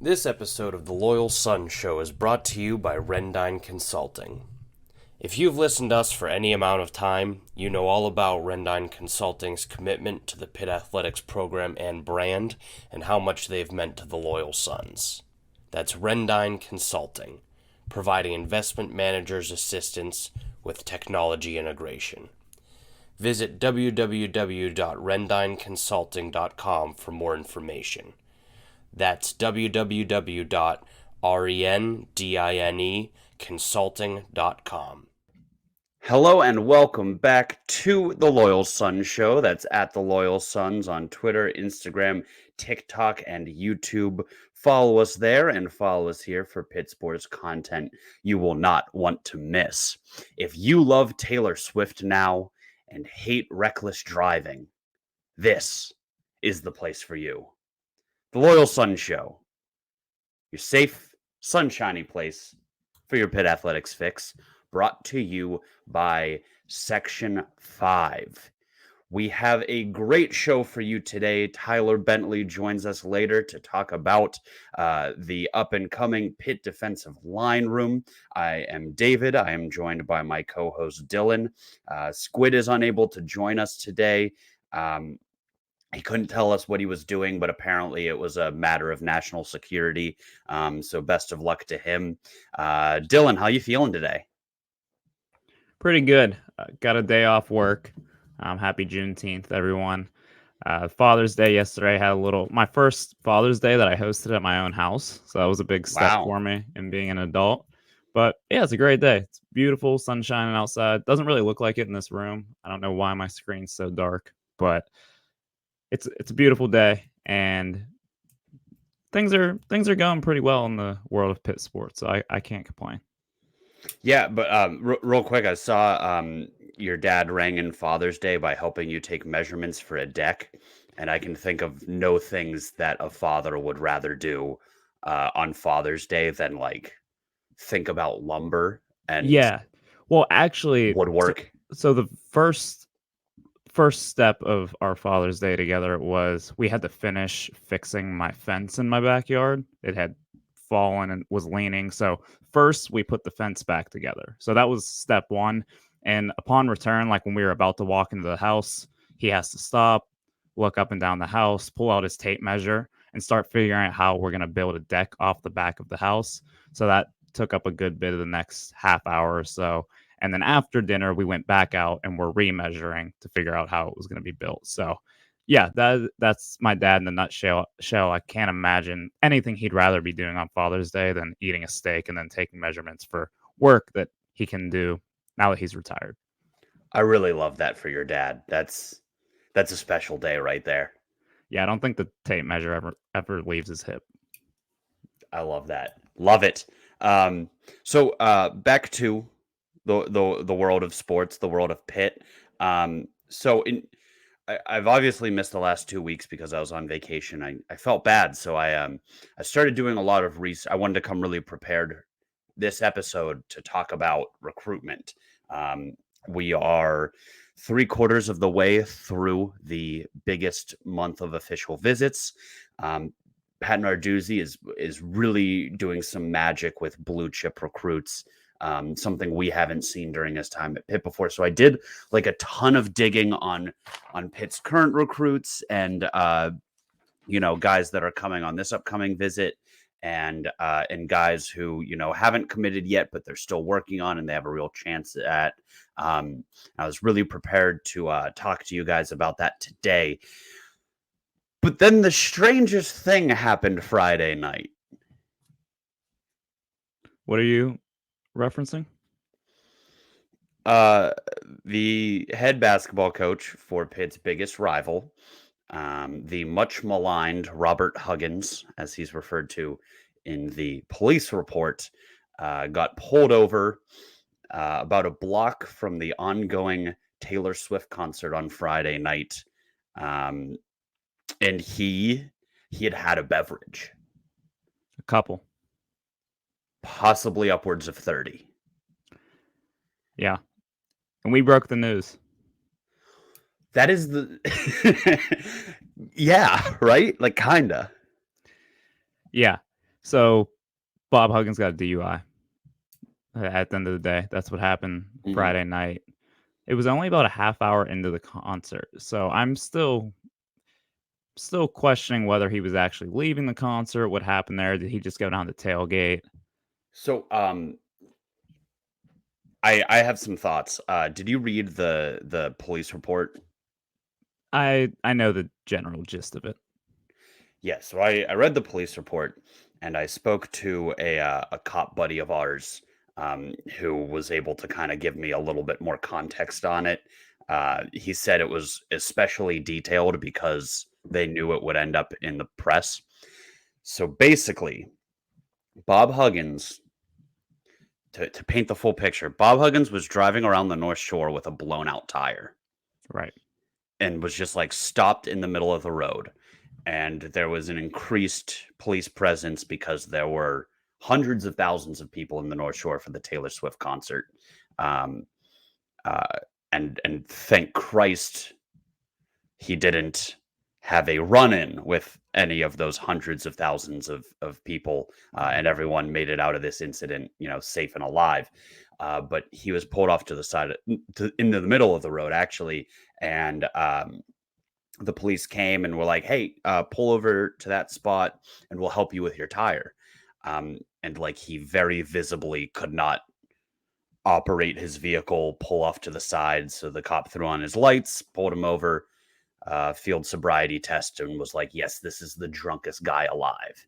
This episode of the Loyal Sun Show is brought to you by Rendine Consulting. If you've listened to us for any amount of time, you know all about Rendine Consulting's commitment to the Pitt Athletics program and brand, and how much they've meant to the Loyal Suns. That's Rendine Consulting, providing investment managers assistance with technology integration. Visit www.rendineconsulting.com for more information. That's www.rendineconsulting.com. Hello and welcome back to the Loyal Sun Show. That's at the Loyal Suns on Twitter, Instagram, TikTok, and YouTube. Follow us there and follow us here for Pitt sports content you will not want to miss. If you love Taylor Swift now and hate reckless driving, this is the place for you. The Loyal Sun Show, your safe, sunshiny place for your Pitt Athletics fix, brought to you by Section 5. We have a great show for you today. Tyler Bentley joins us later to talk about the up-and-coming Pitt defensive line room. I am David. I am joined by my co-host Dylan. Squid is unable to join us today. He couldn't tell us what he was doing, but apparently it was a matter of national security. So best of luck to him. Dylan, how you feeling today? Pretty good. Got a day off work. Happy Juneteenth, everyone. Father's Day yesterday had my first Father's Day that I hosted at my own house. So that was a big step for me in being an adult. But yeah, it's a great day. It's beautiful, sun shining outside. Doesn't really look like it in this room. I don't know why my screen's so dark, but it's a beautiful day, and things are going pretty well in the world of Pitt sports. So I can't complain. Yeah, but real quick, I saw your dad rang in Father's Day by helping you take measurements for a deck, and I can think of no things that a father would rather do on Father's Day than like think about lumber and Well, actually, woodwork. So the first step of our Father's Day together was we had to finish fixing my fence in my backyard. It had fallen and was leaning. So first we put the fence back together. So that was step one. And upon return, like when we were about to walk into the house, he has to stop, look up and down the house, pull out his tape measure, and start figuring out how we're going to build a deck off the back of the house. So that took up a good bit of the next half hour or so. And then after dinner, we went back out and we're remeasuring to figure out how it was going to be built. So yeah, that's my dad in a nutshell. I can't imagine anything he'd rather be doing on Father's Day than eating a steak and then taking measurements for work that he can do now that he's retired. I really love that for your dad. That's a special day right there. Yeah, I don't think the tape measure ever leaves his hip. I love that. Love it. So back to the world of sports, the world of Pitt. I've obviously missed the last 2 weeks because I was on vacation. I felt bad, so I started doing a lot of research. I wanted to come really prepared this episode to talk about recruitment. We are 3/4 of the way through the biggest month of official visits. Pat Narduzzi is really doing some magic with blue chip recruits. Something we haven't seen during his time at Pitt before. So I did like a ton of digging on Pitt's current recruits and guys that are coming on this upcoming visit and guys who haven't committed yet, but they're still working on and they have a real chance at. I was really prepared to talk to you guys about that today. But then the strangest thing happened Friday night. What are you referencing? The head basketball coach for Pitt's biggest rival, the much maligned Robert Huggins, as he's referred to in the police report, got pulled over about a block from the ongoing Taylor Swift concert on Friday night. And he had a beverage. A couple. Possibly upwards of 30. Yeah. And we broke the news. That is the... Yeah, right? Like, kinda. Yeah. So Bob Huggins got a DUI at the end of the day. That's what happened Mhm. Friday night. It was only about a half hour into the concert. So I'm still questioning whether he was actually leaving the concert. What happened there? Did he just go down the tailgate? So, I have some thoughts. Did you read the police report? I know the general gist of it. Yes. So I read the police report, and I spoke to a cop buddy of ours, who was able to kind of give me a little bit more context on it. He said it was especially detailed because they knew it would end up in the press. So basically, Bob Huggins, to paint the full picture, Bob Huggins was driving around the North Shore with a blown out tire Right. and was just like stopped in the middle of the road. And there was an increased police presence because there were hundreds of thousands of people in the North Shore for the Taylor Swift concert. Um, uh, and thank Christ he didn't have a run-in with any of those hundreds of thousands of people, and everyone made it out of this incident, safe and alive. But he was pulled off to the side, into the middle of the road, actually, and the police came and were like, "Hey, pull over to that spot, and we'll help you with your tire." And like he very visibly could not operate his vehicle, pull off to the side, so the cop threw on his lights, pulled him over, field sobriety test, and was like, "Yes, this is the drunkest guy alive."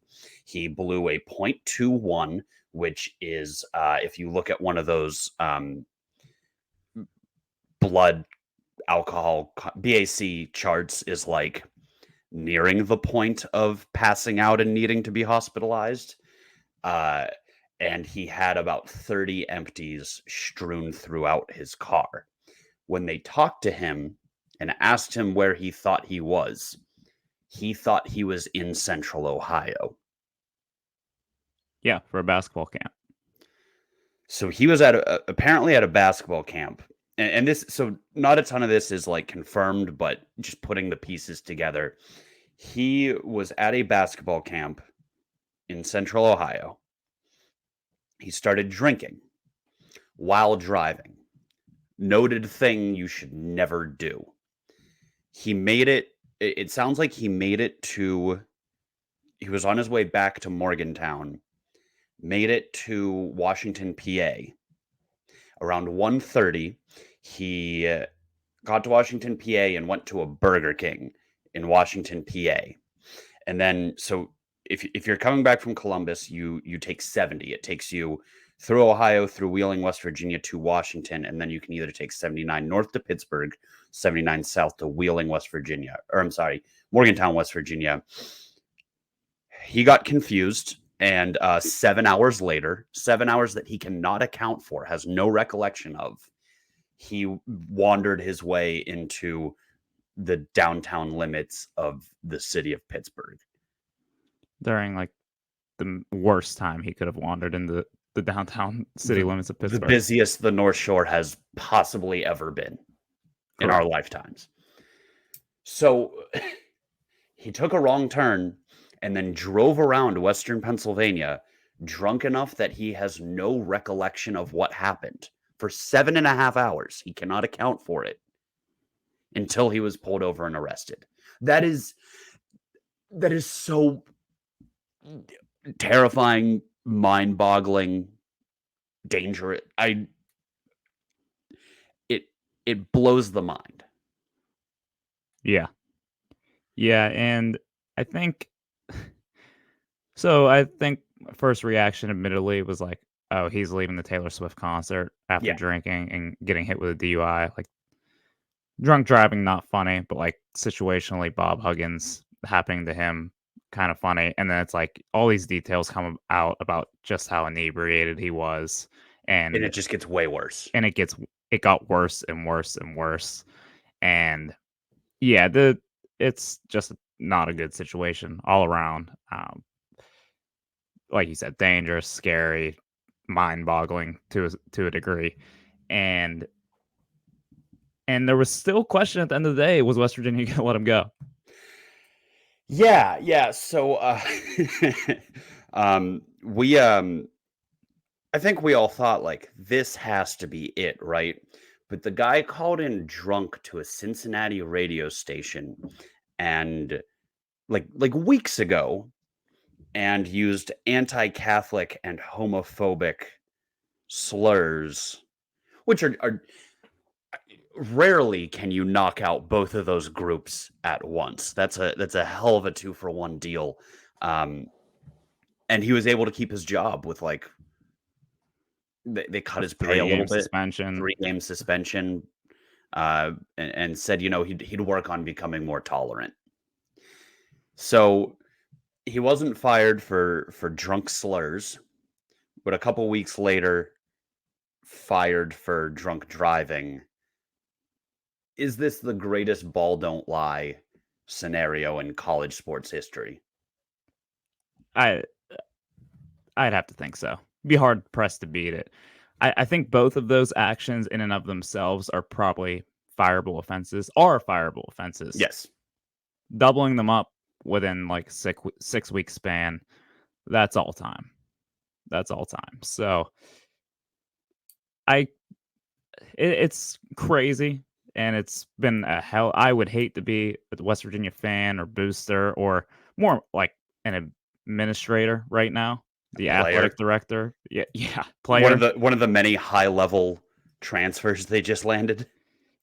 He blew a .21, which is, if you look at one of those blood alcohol BAC charts, is like nearing the point of passing out and needing to be hospitalized. Uh, and he had about 30 empties strewn throughout his car. When they talked to him and asked him where he thought he was in Central Ohio. Yeah, for a basketball camp. So he was apparently at a basketball camp. And this, so not a ton of this is like confirmed, but just putting the pieces together. He was at a basketball camp in Central Ohio. He started drinking while driving. Noted thing you should never do. He made it sounds like he was on his way back to Morgantown, made it to Washington, PA. Around 1:30, he got to Washington, PA, and went to a Burger King in Washington, PA. And then, so if you're coming back from Columbus, you take 70. It takes you through Ohio, through Wheeling, West Virginia to Washington, and then you can either take 79 north to Pittsburgh, 79 south to Wheeling, West Virginia, or I'm sorry, Morgantown, West Virginia. He got confused, and 7 hours later, 7 hours that he cannot account for, has no recollection of, he wandered his way into the downtown limits of the city of Pittsburgh. During like the worst time he could have wandered into the downtown city limits of The Pittsburgh. busiest the North Shore has possibly ever been in our lifetimes. So he took a wrong turn and then drove around Western Pennsylvania drunk enough that he has no recollection of what happened for 7.5 hours. He cannot account for it until he was pulled over and arrested. That is so terrifying, mind-boggling, dangerous. It blows the mind. Yeah. Yeah, and I think so I think first reaction admittedly was like, oh, he's leaving the Taylor Swift concert after Yeah. drinking and getting hit with a DUI. Like drunk driving, not funny, but like situationally Bob Huggins happening to him, kind of funny. And then it's like all these details come out about just how inebriated he was. And And it just gets way worse. and it got worse and worse and worse. And yeah, it's just not a good situation all around. Like you said, dangerous, scary, mind-boggling to a degree, and there was still question at the end of the day: was West Virginia going to let him go? Yeah. So We I think we all thought like this has to be it, right? But the guy called in drunk to a Cincinnati radio station and like weeks ago and used anti-Catholic and homophobic slurs, which are rarely can you knock out both of those groups at once. That's a hell of a 2-for-1 deal. And he was able to keep his job with like they cut A his pay a little 3-game bit, suspension. 3-game suspension, and said, he'd work on becoming more tolerant. So he wasn't fired for drunk slurs, but a couple weeks later, fired for drunk driving. Is this the greatest ball don't lie scenario in college sports history? I I'd have to think so. Be hard pressed to beat it. I think both of those actions in and of themselves are probably fireable offenses. Are fireable offenses. Yes. Doubling them up within like 6 week span, that's all time. That's all time. So it's crazy, and it's been a hell. I would hate to be a West Virginia fan or booster or more like an administrator right now, the Player. athletic director. Yeah, One player. of the many high level transfers they just landed.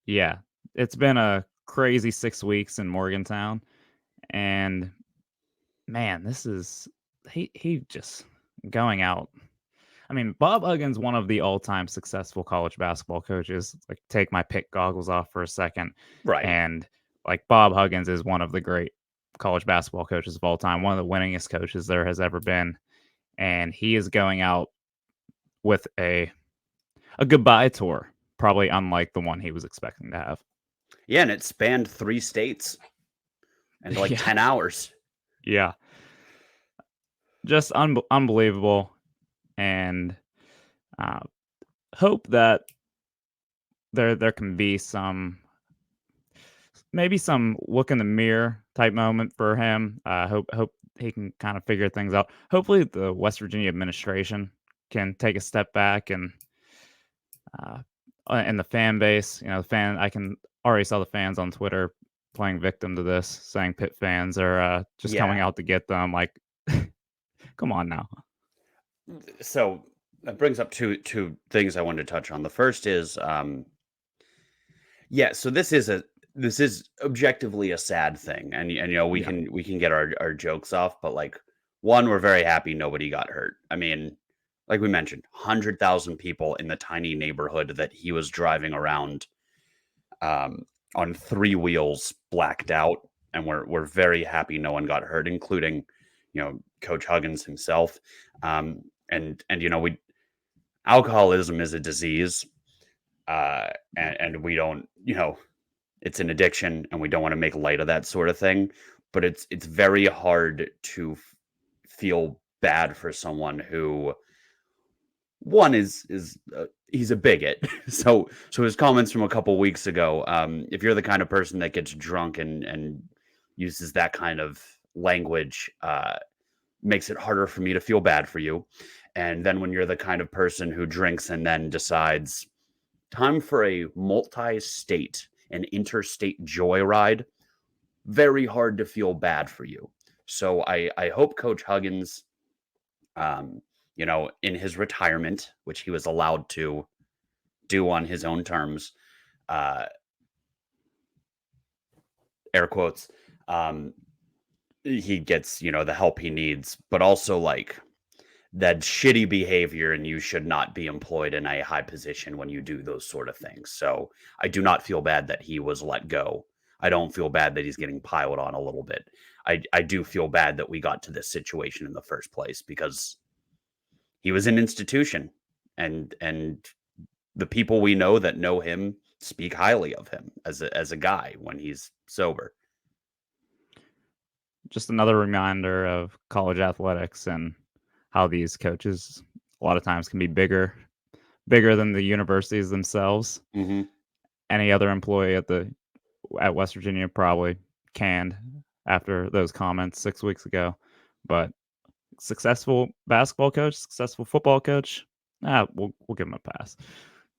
Yeah, it's been a crazy 6 weeks in Morgantown, and man, this is he just going out. I mean, Bob Huggins, one of the all-time successful college basketball coaches. Like, take my Pitt goggles off for a second, Right. and like Bob Huggins is one of the great college basketball coaches of all time, one of the winningest coaches there has ever been, and he is going out with a goodbye tour, probably unlike the one he was expecting to have. Yeah, and it spanned 3 states and like Yeah. 10 hours. Yeah, just unbelievable, and hope that there can be maybe some look in the mirror type moment for him. Hope he can kind of figure things out. Hopefully, the West Virginia administration can take a step back and the fan base. I can already saw the fans on Twitter playing victim to this, saying Pitt fans are just coming Yeah. out to get them. Like, come on now. So that brings up two things I wanted to touch on. The first is yeah, so this is objectively a sad thing. And we Yeah. can get our jokes off, but like one, we're very happy nobody got hurt. I mean, like we mentioned, 100,000 people in the tiny neighborhood that he was driving around on 3 wheels blacked out, and we're very happy no one got hurt, including Coach Huggins himself. And we alcoholism is a disease, and we don't it's an addiction, and we don't want to make light of that sort of thing. But it's very hard to feel bad for someone who one is he's a bigot. So his comments from a couple weeks ago, if you're the kind of person that gets drunk and uses that kind of language, makes it harder for me to feel bad for you. And then when you're the kind of person who drinks and then decides time for a multi-state and interstate joyride, very hard to feel bad for you. So I hope Coach Huggins, in his retirement, which he was allowed to do on his own terms, air quotes, he gets, the help he needs, but also like that shitty behavior, and you should not be employed in a high position when you do those sort of things. So I do not feel bad that he was let go. I don't feel bad that he's getting piled on a little bit. I do feel bad that we got to this situation in the first place, because he was an institution, and the people we know that know him speak highly of him as a guy when he's sober. Just another reminder of college athletics and how these coaches a lot of times can be bigger than the universities themselves. Mm-hmm. Any other employee at West Virginia probably canned after those comments 6 weeks ago, but successful basketball coach, successful football coach. We'll give him a pass.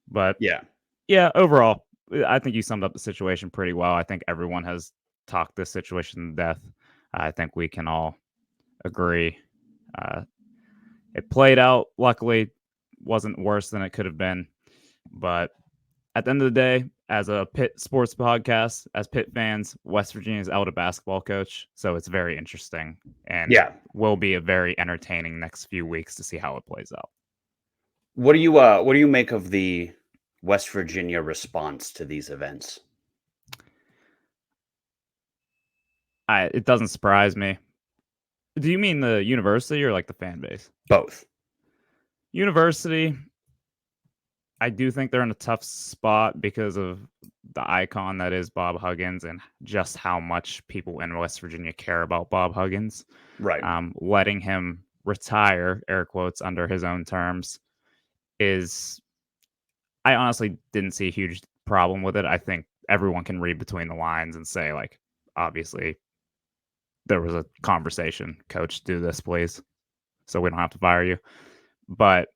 But Yeah. yeah, overall, I think you summed up the situation pretty well. I think everyone has talked this situation to death. I think we can all agree. It played out. Luckily, wasn't worse than it could have been. But at the end of the day, as a Pitt sports podcast, as Pitt fans, West Virginia is out a basketball coach, so it's very interesting and Yeah. will be a very entertaining next few weeks to see how it plays out. What do you make of the West Virginia response to these events? It doesn't surprise me. Do you mean the university or like the fan base? Both. University, I do think they're in a tough spot because of the icon that is Bob Huggins and just how much people in West Virginia care about Bob Huggins. Right. Letting him retire, air quotes, under his own terms is, I honestly didn't see a huge problem with it. I think everyone can read between the lines and say, like, obviously there was a conversation, coach, do this, please, so we don't have to fire you. But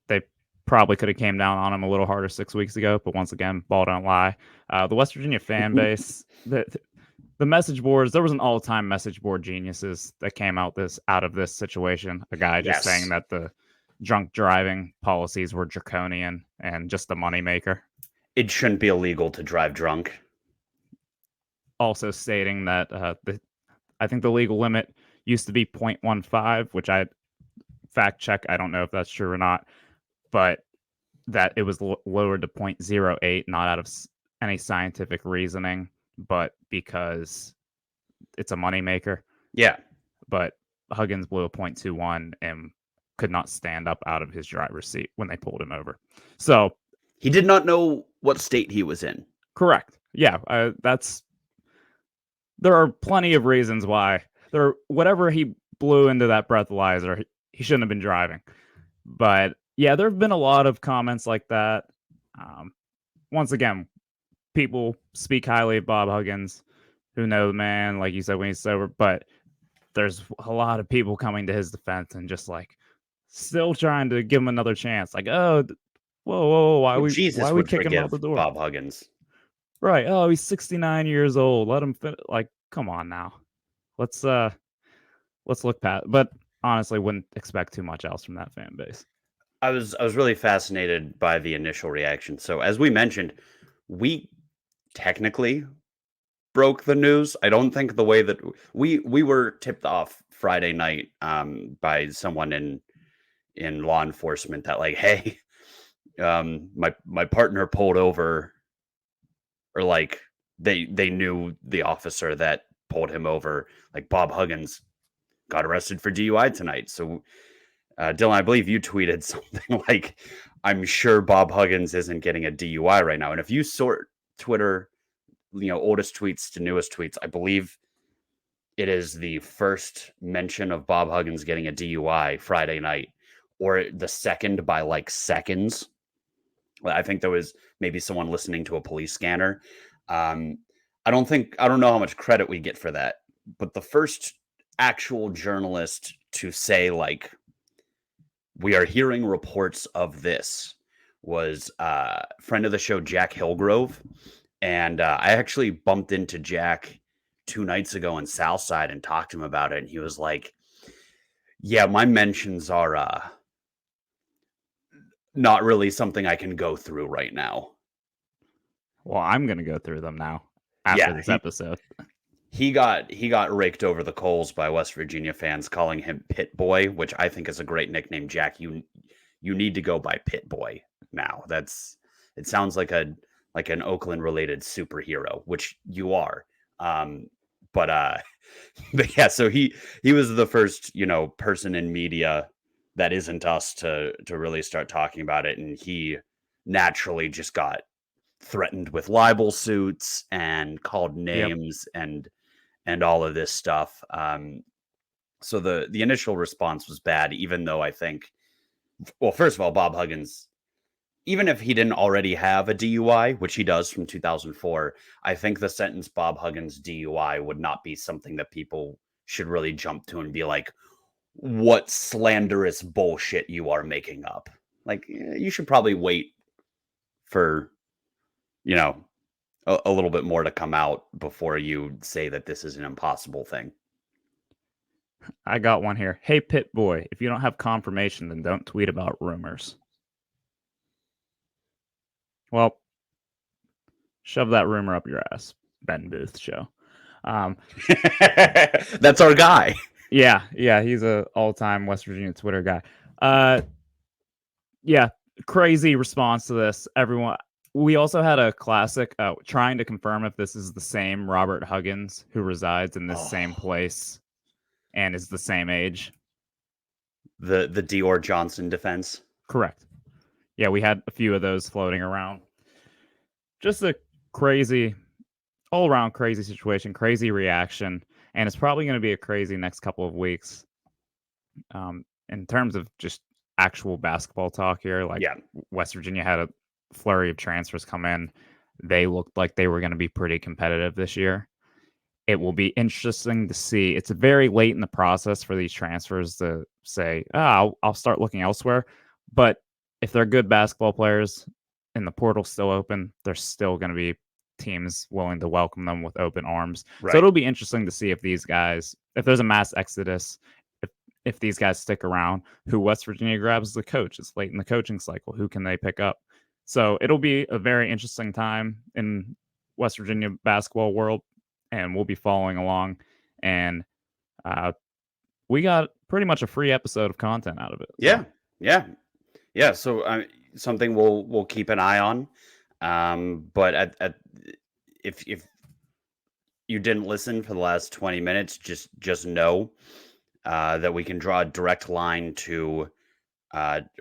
they probably could have came down on him a little harder 6 weeks ago. But once again, ball don't lie. The West Virginia fan base, the message boards, there was an all-time message board geniuses that came out of this situation. A guy just saying that the drunk driving policies were draconian and just a moneymaker. It shouldn't be illegal to drive drunk. Also stating that I think the legal limit used to be 0.15, which I fact check. I don't know if that's true or not, but that it was lowered to 0.08, not out of any scientific reasoning, but because it's a moneymaker. Yeah. But Huggins blew a 0.21 and could not stand up out of his driver's seat when they pulled him over. So he did not know what state he was in. Correct. Yeah, there are plenty of reasons why whatever he blew into that breathalyzer, he shouldn't have been driving. But yeah, there have been a lot of comments like that. Once again, people speak highly of Bob Huggins, who know the man, like you said, when he's sober. But there's a lot of people coming to his defense and just like still trying to give him another chance. Like, oh, whoa, why we kick him out the door? Bob Huggins. Right. Oh, he's 69 years old. Let him like, come on now. Let's look past. But honestly, wouldn't expect too much else from that fan base. I was really fascinated by the initial reaction. So as we mentioned, we technically broke the news. I don't think the way that we were tipped off Friday night by someone in law enforcement that like, hey, my partner pulled over, or like they knew the officer that pulled him over, like Bob Huggins got arrested for DUI tonight. So Dylan, I believe you tweeted something like, I'm sure Bob Huggins isn't getting a DUI right now. And if you sort Twitter, oldest tweets to newest tweets, I believe it is the first mention of Bob Huggins getting a DUI Friday night, or the second by like seconds. I think there was maybe someone listening to a police scanner. I don't know how much credit we get for that, but the first actual journalist to say like, we are hearing reports of this was a friend of the show, Jack Hillgrove. And I actually bumped into Jack 2 nights ago in Southside and talked to him about it. And he was like, yeah, my mentions are not really something I can go through right now. Well, I'm going to go through them now after this episode. He got raked over the coals by West Virginia fans calling him Pit Boy, which I think is a great nickname. Jack, you need to go by Pit Boy now. It sounds like an Oakland related superhero, which you are. But yeah, so he was the first, person in media that isn't us to really start talking about it. And he naturally just got threatened with libel suits and called names and all of this stuff. So the initial response was bad, even though I think, well, first of all, Bob Huggins, even if he didn't already have a DUI, which he does from 2004, I think the sentence Bob Huggins DUI would not be something that people should really jump to and be like, what slanderous bullshit you are making up. Like, you should probably wait for, you know, a little bit more to come out before you say that this is an impossible thing. I got one here. Hey, Pit Boy, if you don't have confirmation, then don't tweet about rumors. Well, shove that rumor up your ass, Ben Booth show. That's our guy. Yeah, he's a all-time West Virginia Twitter guy. Yeah, crazy response to this. Everyone. We also had a classic trying to confirm if this is the same Robert Huggins who resides in this same place and is the same age. The Dior Johnson defense. Correct. Yeah, we had a few of those floating around. Just a crazy, all-around crazy situation, crazy reaction, and it's probably going to be a crazy next couple of weeks. In terms of just actual basketball talk here, like West Virginia had a flurry of transfers come in. They looked like they were going to be pretty competitive this year. It will be interesting to see. It's very late in the process for these transfers to say, I'll start looking elsewhere. But if they're good basketball players and the portal's still open, there's still going to be teams willing to welcome them with open arms. Right. So it'll be interesting to see if these guys, if there's a mass exodus, if these guys stick around, who West Virginia grabs as the coach. It's late in the coaching cycle. Who can they pick up? So it'll be a very interesting time in West Virginia basketball world, and we'll be following along. And we got pretty much a free episode of content out of it. So. Yeah. So something we'll keep an eye on. But if you didn't listen for the last 20 minutes, just know that we can draw a direct line to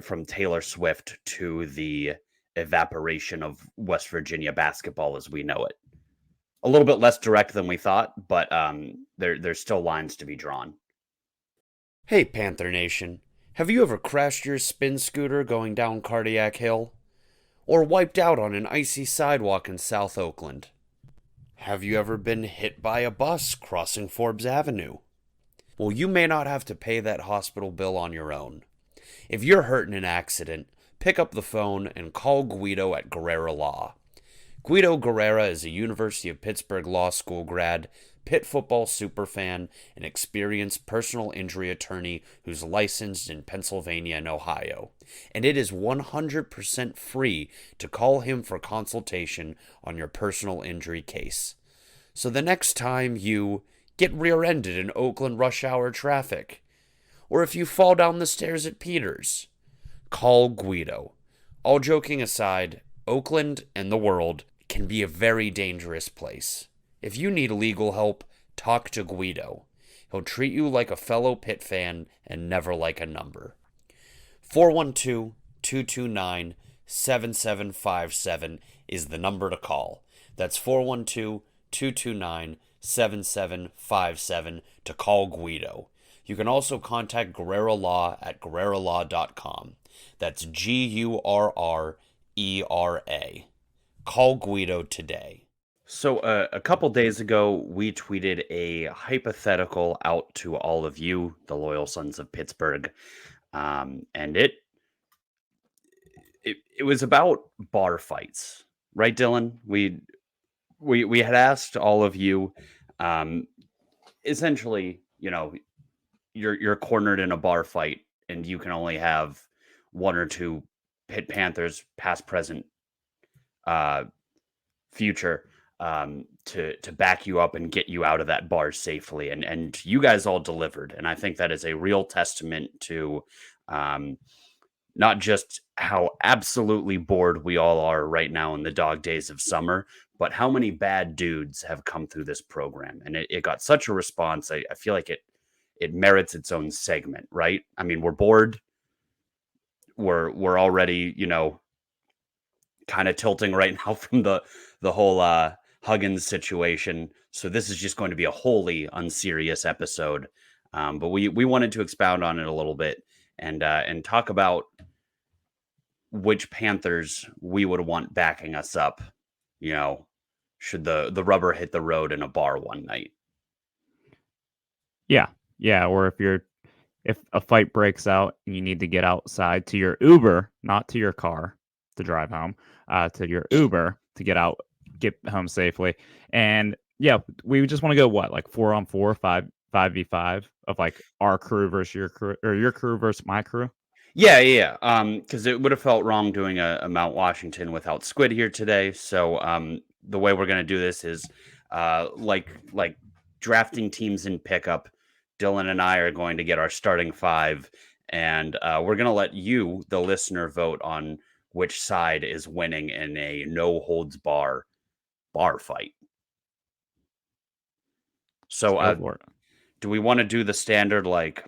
from Taylor Swift to the evaporation of West Virginia basketball as we know it. A little bit less direct than we thought, but there's still lines to be drawn. Hey, Panther Nation. Have you ever crashed your spin scooter going down Cardiac Hill? Or wiped out on an icy sidewalk in South Oakland? Have you ever been hit by a bus crossing Forbes Avenue? Well, you may not have to pay that hospital bill on your own. If you're hurt in an accident, pick up the phone and call Guido at Guerrera Law. Guido Guerrera is a University of Pittsburgh Law School grad, Pitt football superfan, and experienced personal injury attorney who's licensed in Pennsylvania and Ohio. And it is 100% free to call him for consultation on your personal injury case. So the next time you get rear-ended in Oakland rush hour traffic, or if you fall down the stairs at Peters, call Guido. All joking aside, Oakland and the world can be a very dangerous place. If you need legal help, talk to Guido. He'll treat you like a fellow Pitt fan and never like a number. 412-229-7757 is the number to call. That's 412-229-7757 to call Guido. You can also contact Guerrera Law at guerreralaw.com. That's Gurrera. Call Guido today. So a couple days ago, we tweeted a hypothetical out to all of you, the loyal sons of Pittsburgh, and it was about bar fights, right, Dylan? We had asked all of you, essentially, you're cornered in a bar fight, and you can only have one or two Pitt Panthers, past, present, future, to back you up and get you out of that bar safely. And you guys all delivered. And I think that is a real testament to not just how absolutely bored we all are right now in the dog days of summer, but how many bad dudes have come through this program. And it got such a response. I feel like it merits its own segment, right? I mean, we're bored. We're already, kind of tilting right now from the whole Huggins situation. So this is just going to be a wholly unserious episode. But we wanted to expound on it a little bit and talk about which Panthers we would want backing us up, should the rubber hit the road in a bar one night. Yeah, or if a fight breaks out and you need to get outside to your Uber, not to your car to drive home, to your Uber to get home safely. And yeah, we just want to go what, like 4-on-4, 5v5 of like our crew versus your crew or your crew versus my crew. Yeah. Because it would have felt wrong doing a Mount Washington without Squid here today. So the way we're gonna do this is like drafting teams in pickup. Dylan and I are going to get our starting five, and we're gonna let you, the listener, vote on which side is winning in a no holds bar fight. Let's So go for it. do we want to do the standard like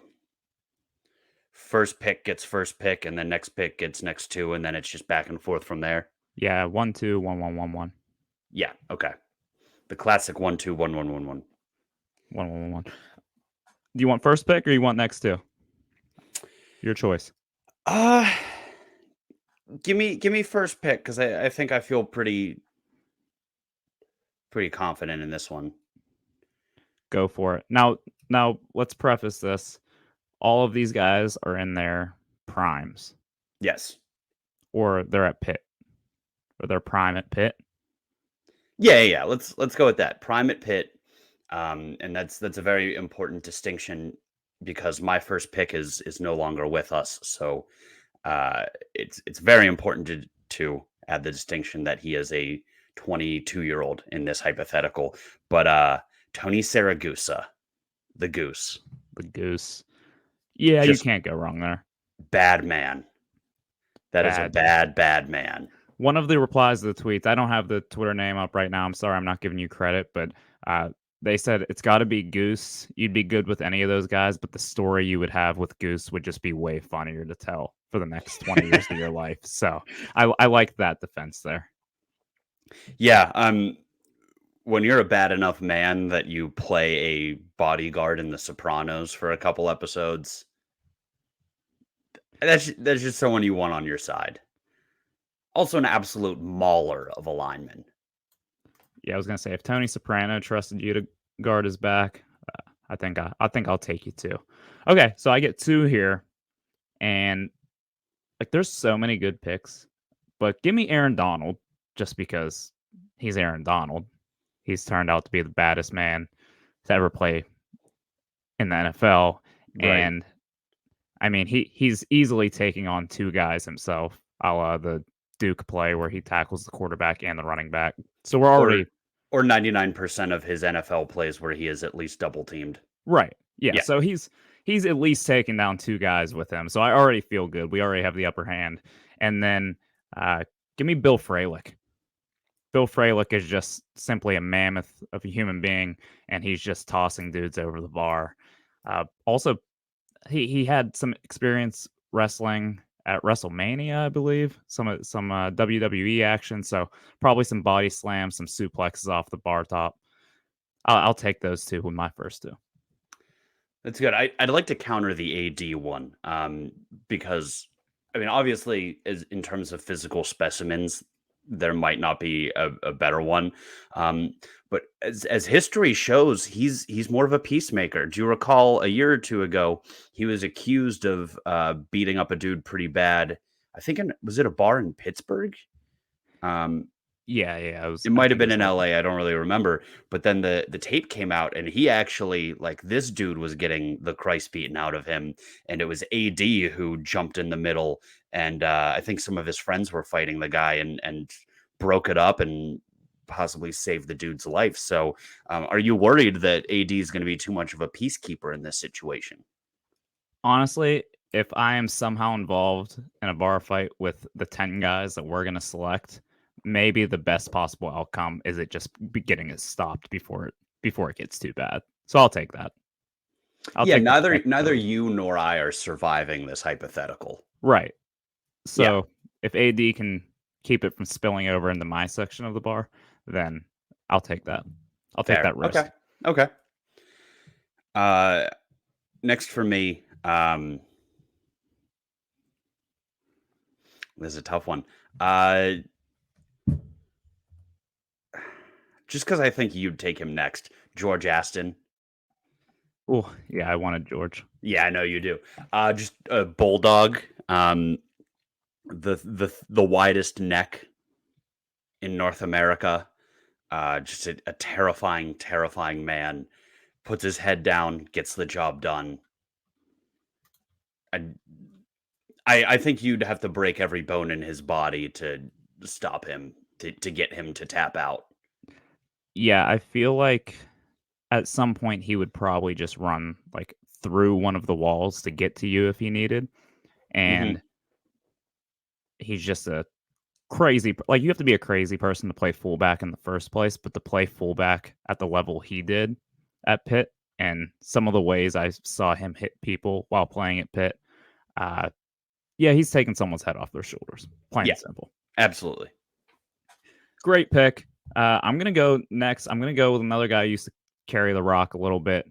first pick gets first pick and then next pick gets next two and then it's just back and forth from there? Yeah, 1-2, 1-1, 1-1. Yeah, okay. The classic 1-2, 1-1, 1-1. 1-1, 1-1. Do you want first pick or you want next two? Your choice. Uh give me first pick because I think I feel pretty confident in this one. Go for it. Now let's preface this. All of these guys are in their primes, Yes. or they're at Pitt, or they're prime at Pitt. Yeah. Let's go with that. Prime at Pitt. And that's a very important distinction because my first pick is no longer with us. So it's very important to add the distinction that he is a 22-year-old in this hypothetical. But Tony Saragusa, the Goose, The Goose. Yeah, you just can't go wrong there. bad man. That is a Bad. bad man. One of the replies to the tweets, I don't have the Twitter name up right now. I'm sorry, I'm not giving you credit, but they said it's got to be Goose. You'd be good with any of those guys, but the story you would have with Goose would just be way funnier to tell for the next 20 years of your life. So I like that defense there. Yeah. When you're a bad enough man that you play a bodyguard in The Sopranos for a couple episodes, that's just someone you want on your side. Also an absolute mauler of a lineman. Yeah, I was gonna say if Tony Soprano trusted you to guard his back, I think I'll take you too. Okay, so I get two here, and like there's so many good picks, but give me Aaron Donald just because he's Aaron Donald. He's turned out to be the baddest man to ever play in the NFL, Right. and I mean he's easily taking on two guys himself, a la the Duke play where he tackles the quarterback and the running back. So we're Or already 99% of his NFL plays where he is at least double teamed. right. Yeah, Yeah. so he's at least taking down two guys with him. So I already feel good. We already have the upper hand. And then give me Bill Fralick. Bill Fralick is just simply a mammoth of a human being, and he's just tossing dudes over the bar. Also, he had some experience wrestling at WrestleMania, I believe, some WWE action. So probably some body slams, some suplexes off the bar top. I'll take those two with my first two. That's good. I'd like to counter the AD one because, I mean, obviously, as in terms of physical specimens, there might not be a better one. But as history shows, he's more of a peacemaker. Do you recall a year or two ago, he was accused of beating up a dude pretty bad? I think was it a bar in Pittsburgh? Yeah, It I might have think it been was in local. LA, I don't really remember, but then the tape came out and he actually like this dude was getting the Christ beaten out of him, and it was AD who jumped in the middle, and I think some of his friends were fighting the guy and broke it up and possibly saved the dude's life. So, are you worried that AD is going to be too much of a peacekeeper in this situation? Honestly, if I am somehow involved in a bar fight with the 10 guys that we're going to select, maybe the best possible outcome is it just be getting it stopped before it gets too bad. So I'll take that. I'll Yeah, take the neither flexibility. you nor I are surviving this hypothetical. Right. Yeah, So if AD can keep it from spilling over into my section of the bar, then I'll take that. I'll take fair. that Okay, risk. okay. Uh, next for me, this is a tough one. Just because I think you'd take him next, George Aston. Oh, yeah, I wanted George. Yeah, I know you do. Just a bulldog. The widest neck in North America. Just a terrifying, terrifying man. Puts his head down, gets the job done. I I think you'd have to break every bone in his body to stop him, to get him to tap out. Yeah, I feel like at some point he would probably just run like through one of the walls to get to you if he needed. Mhm. And he's just a like you have to be a crazy person to play fullback in the first place, but to play fullback at the level he did at Pitt and some of the ways I saw him hit people while playing at Pitt, uh, yeah, he's taking someone's head off their shoulders. Plain Yeah, and simple. absolutely. Great pick. I'm gonna go next. I'm gonna go with another guy who used to carry the rock a little bit,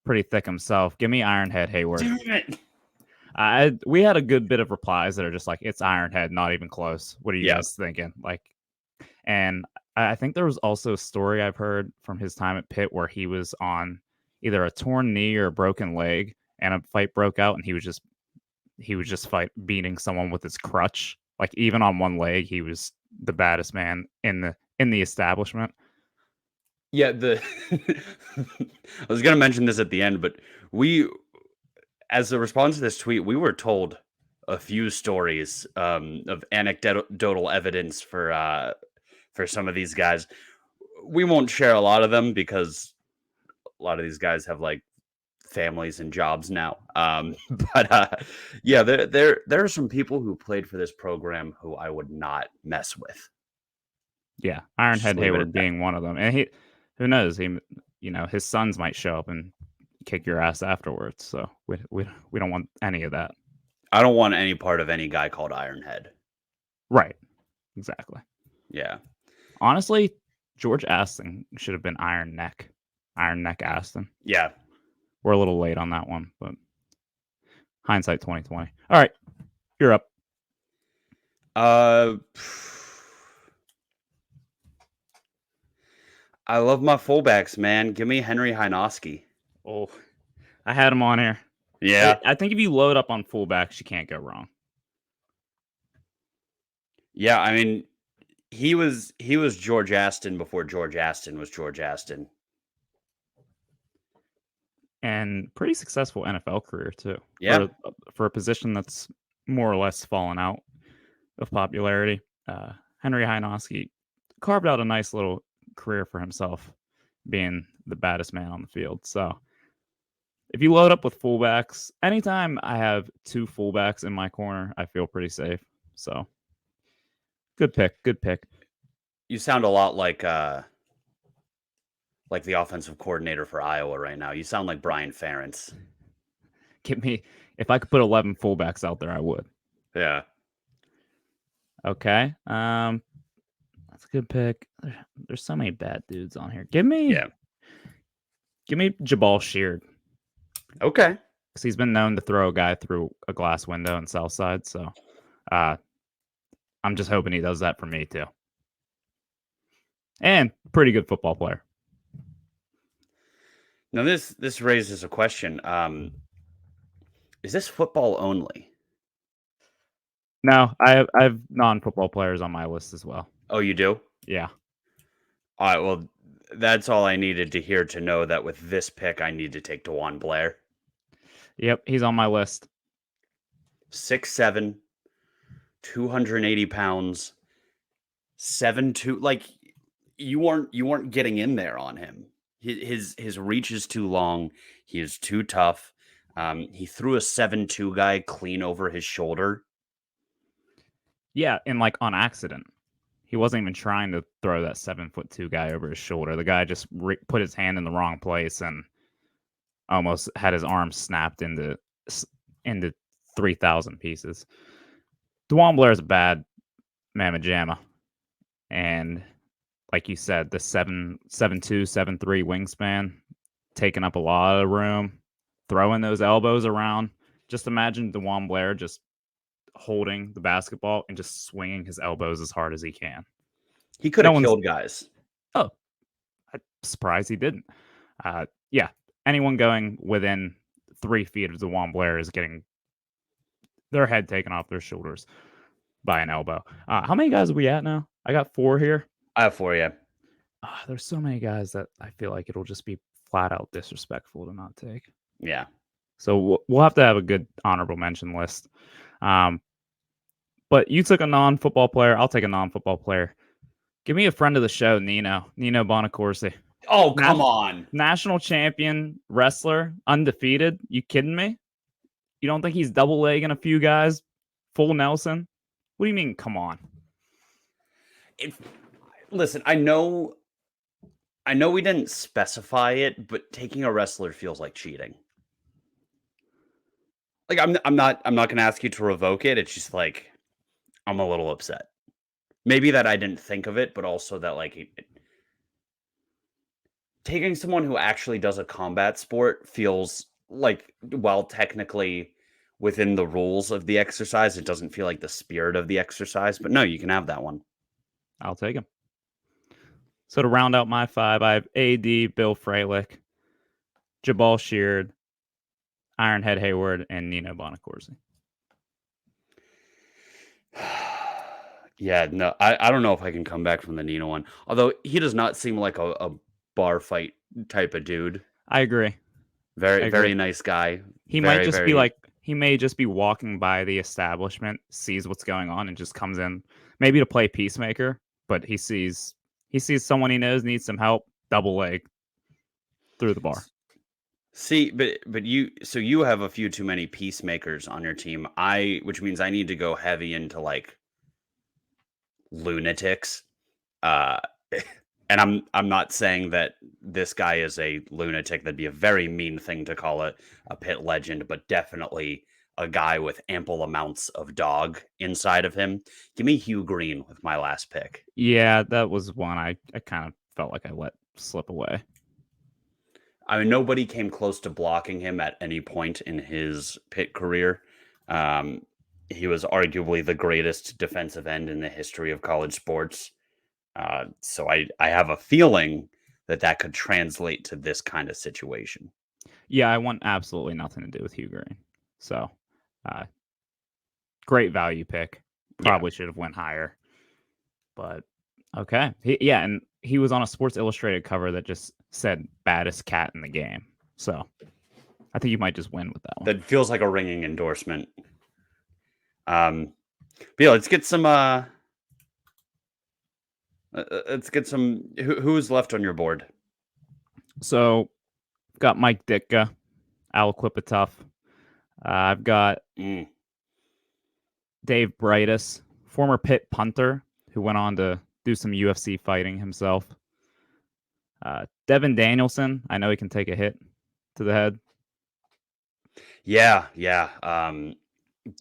pretty thick himself. Give me Ironhead Hayward. Damn it. We had a good bit of replies that are just like it's Ironhead, not even close. What are you Yeah. guys thinking? Like, and I think there was also a story I've heard from his time at Pitt where he was on either a torn knee or a broken leg, and a fight broke out, and he was just fight beating someone with his crutch. Like even on one leg, he was the baddest man in the establishment. Yeah, the I was gonna mention this at the end, but we as a response to this tweet, we were told a few stories, of anecdotal evidence for some of these guys. We won't share a lot of them because a lot of these guys have, like, families and jobs now. But, yeah, there are some people who played for this program who I would not mess with. Yeah, Just Ironhead leave it at Hayward that. being one of them, and who knows, his sons might show up and kick your ass afterwards. So we don't want any of that. I don't want any part of any guy called Ironhead. Right? Exactly. Yeah. Honestly, George Aston should have been Iron Neck Aston. Yeah. We're a little late on that one, but hindsight 2020. All right, you're up. Uh, I love my fullbacks, man. Give me Henry Hynoski. Oh, I had him on here. Yeah. I think if you load up on fullbacks, you can't go wrong. Yeah, I mean, he was George Aston before George Aston was George Aston. And pretty successful NFL career too Yeah. for a position that's more or less fallen out of popularity. Henry Hynoski carved out a nice little career for himself, being the baddest man on the field. So if you load up with fullbacks, anytime I have two fullbacks in my corner, I feel pretty safe. So good pick, good pick. You sound a lot like the offensive coordinator for Iowa right now. You sound like Brian Ferentz. Give me if I could put 11 fullbacks out there, I would. Yeah. Okay. That's a good pick. There's so many bad dudes on here. Yeah. Give me Jabal Sheard Okay. because he's been known to throw a guy through a glass window in Southside. So, uh, I'm just hoping he does that for me too. And pretty good football player. Now this raises a question. Is this football only? No, I have non-football players on my list as well. Oh, you do? Yeah. All right, well, that's all I needed to hear to know that with this pick, I need to take DeJuan Blair. Yep, he's on my list. 6'7", 280 pounds, 7'2". Like you weren't getting in there on him. His reach is too long. He is too tough. He threw a 7'2" guy clean over his shoulder. Yeah, and like on accident. He wasn't even trying to throw that 7'2" guy over his shoulder. The guy just put his hand in the wrong place and almost had his arm snapped into 3,000 pieces. DeJuan Blair is a bad mamma jamma, and like you said, the 7'2", 7'3" wingspan taking up a lot of room, throwing those elbows around. Just imagine DeJuan Blair just holding the basketball and just swinging his elbows as hard as he can. He could have killed guys. Oh, I'm surprised he didn't. Yeah, anyone going within 3 feet of DeJuan Blair is getting their head taken off their shoulders by an elbow. How many guys are we at now? I got 4 here. I have 4, yeah. There's so many guys that I feel like it'll just be flat out disrespectful to not take. Yeah. So we'll have to have a good honorable mention list. But you took a non-football player. I'll take a non-football player. Give me a friend of the show, Nino Bonacorsi. Oh, come on. National champion wrestler, undefeated. You kidding me? You don't think he's double legging a few guys? Full Nelson? What do you mean, come on? Listen, I know we didn't specify it, but taking a wrestler feels like cheating. Like I'm not going to ask you to revoke it. It's just like I'm a little upset. Maybe that I didn't think of it, but also that like taking someone who actually does a combat sport feels like, while technically within the rules of the exercise, it doesn't feel like the spirit of the exercise. But no, you can have that one. I'll take him. So to round out my 5, I have AD, Bill Freilich, Jabal Sheard, Ironhead Hayward, and Nino Bonacorsi. Yeah, no, I don't know if I can come back from the Nino one. Although he does not seem like a bar fight type of dude. I agree. Very nice guy. He might just be like, he may just be walking by the establishment, sees what's going on, and just comes in maybe to play peacemaker, but he sees someone he knows needs some help, double leg through the bar. See, but you have a few too many peacemakers on your team. Which means I need to go heavy into like lunatics. And I'm not saying that this guy is a lunatic. That'd be a very mean thing to call a Pitt legend, but definitely a guy with ample amounts of dog inside of him. Give me Hugh Green with my last pick. Yeah, that was one I kind of felt like I let slip away. I mean, nobody came close to blocking him at any point in his Pitt career. He was arguably the greatest defensive end in the history of college sports. So I have a feeling that could translate to this kind of situation. Yeah, I want absolutely nothing to do with Hugh Green. So, great value pick. Probably should have went higher. But, okay. And he was on a Sports Illustrated cover that just said baddest cat in the game. So, I think you might just win with that one. That feels like a ringing endorsement. But yeah, let's get some... Who's left on your board? So, I've got Mike Ditka, Al Quipatough. I've got Dave Brightus, former Pitt punter who went on to do some UFC fighting himself. Devin Danielson, I know he can take a hit to the head. Yeah.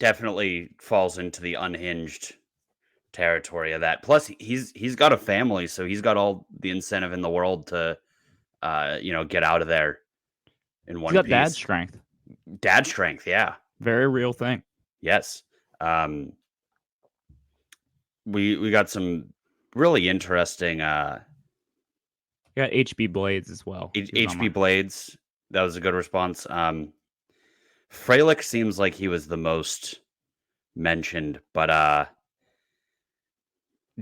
Definitely falls into the unhinged territory of that. Plus, he's got a family, so he's got all the incentive in the world to, get out of there in one piece. He's got dad strength. Dad strength, yeah. Very real thing. Yes. We got some really interesting... You got HB Blades as well. HB Blades, that was a good response. Freilich seems like he was the most mentioned, but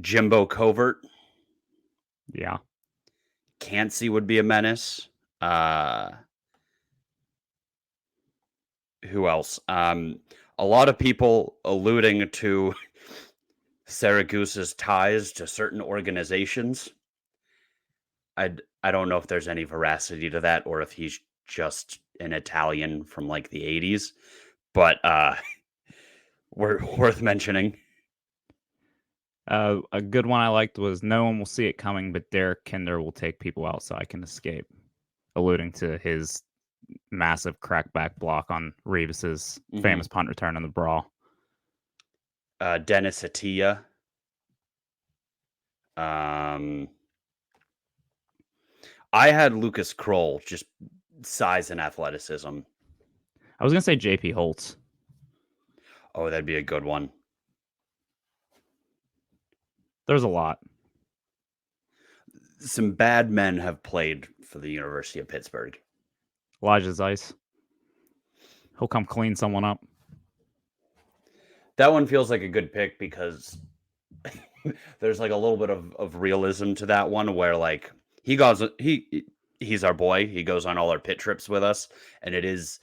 Jimbo Covert. Yeah. Cansey would be a menace. Who else? A lot of people alluding to Siragusa's ties to certain organizations. I don't know if there's any veracity to that or if he's just an Italian from like the 80s, but worth mentioning. A good one I liked was no one will see it coming, but Derek Kinder will take people out so I can escape, alluding to his massive crackback block on Revis's famous punt return in the brawl. Dennis Attia. I had Lucas Kroll, just size and athleticism. I was going to say JP Holtz. Oh, that'd be a good one. There's a lot. Some bad men have played for the University of Pittsburgh. Elijah's ice. He'll come clean someone up. That one feels like a good pick because there's like a little bit of realism to that one where like he's our boy. He goes on all our pit trips with us, and it is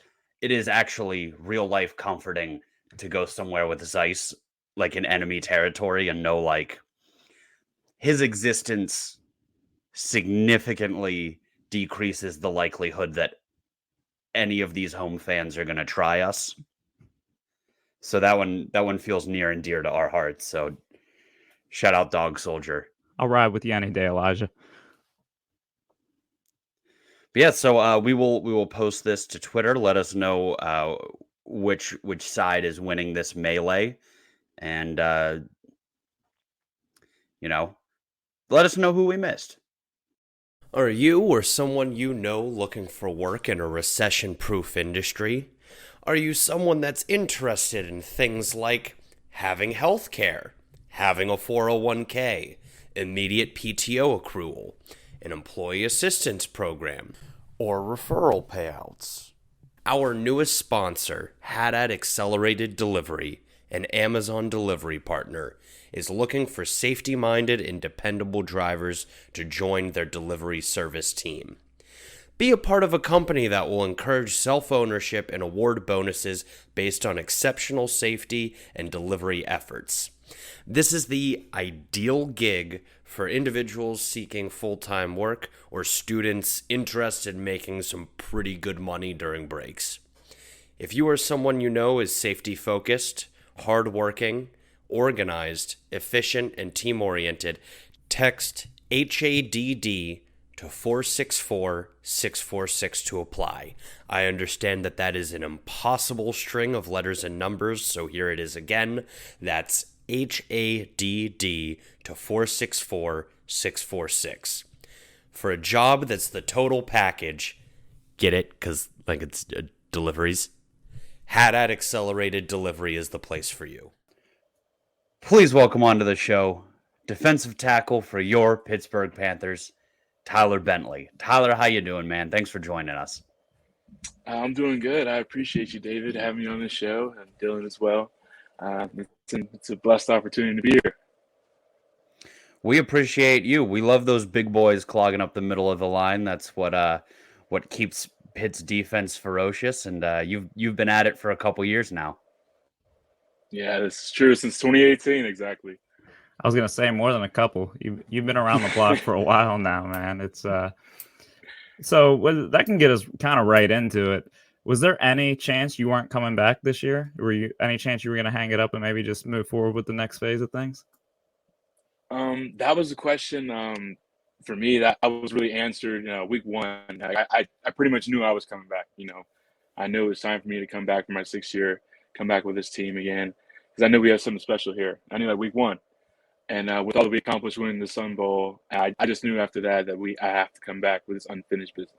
actually real life comforting to go somewhere with Zeiss, like in enemy territory, and know like his existence significantly decreases the likelihood that any of these home fans are going to try us. So that one feels near and dear to our hearts. So shout out Dog Soldier. I'll ride with you any day, Elijah. But yeah, so we will post this to Twitter. Let us know which side is winning this melee, and let us know who we missed. Are you or someone you know looking for work in a recession-proof industry? Are you someone that's interested in things like having health care, having a 401k, immediate PTO accrual, an employee assistance program, or referral payouts? Our newest sponsor, Haddad Accelerated Delivery, an Amazon delivery partner, is looking for safety-minded and dependable drivers to join their delivery service team. Be a part of a company that will encourage self-ownership and award bonuses based on exceptional safety and delivery efforts. This is the ideal gig for individuals seeking full-time work or students interested in making some pretty good money during breaks. If you or someone you know is safety-focused, hardworking, organized, efficient, and team-oriented, text HADD to 464-646 to apply. I understand that is an impossible string of letters and numbers, so here it is again. That's HADD to 464-646. For a job that's the total package, get it? Because, like, it's deliveries. Haddad Accelerated Delivery is the place for you. Please welcome onto the show defensive tackle for your Pittsburgh Panthers, Tyler Bentley. Tyler, how you doing, man? Thanks for joining us. I'm doing good. I appreciate you, David, having me on the show, and Dylan as well. It's a blessed opportunity to be here. We appreciate you. We love those big boys clogging up the middle of the line. That's what keeps Pitt's defense ferocious, and you've been at it for a couple years now. Yeah, this is true. Since 2018, exactly. I was gonna say more than a couple. You've been around the block for a while now, man. It's so that can get us kind of right into it. Was there any chance you weren't coming back this year? Were you any chance you were gonna hang it up and maybe just move forward with the next phase of things? That was a question for me that I was really answered. Week one, I pretty much knew I was coming back. I knew it was time for me to come back for my 6th year, come back with this team again, because I knew we have something special here. I knew that week one. And with all that we accomplished winning the Sun Bowl, I just knew after that I have to come back with this unfinished business.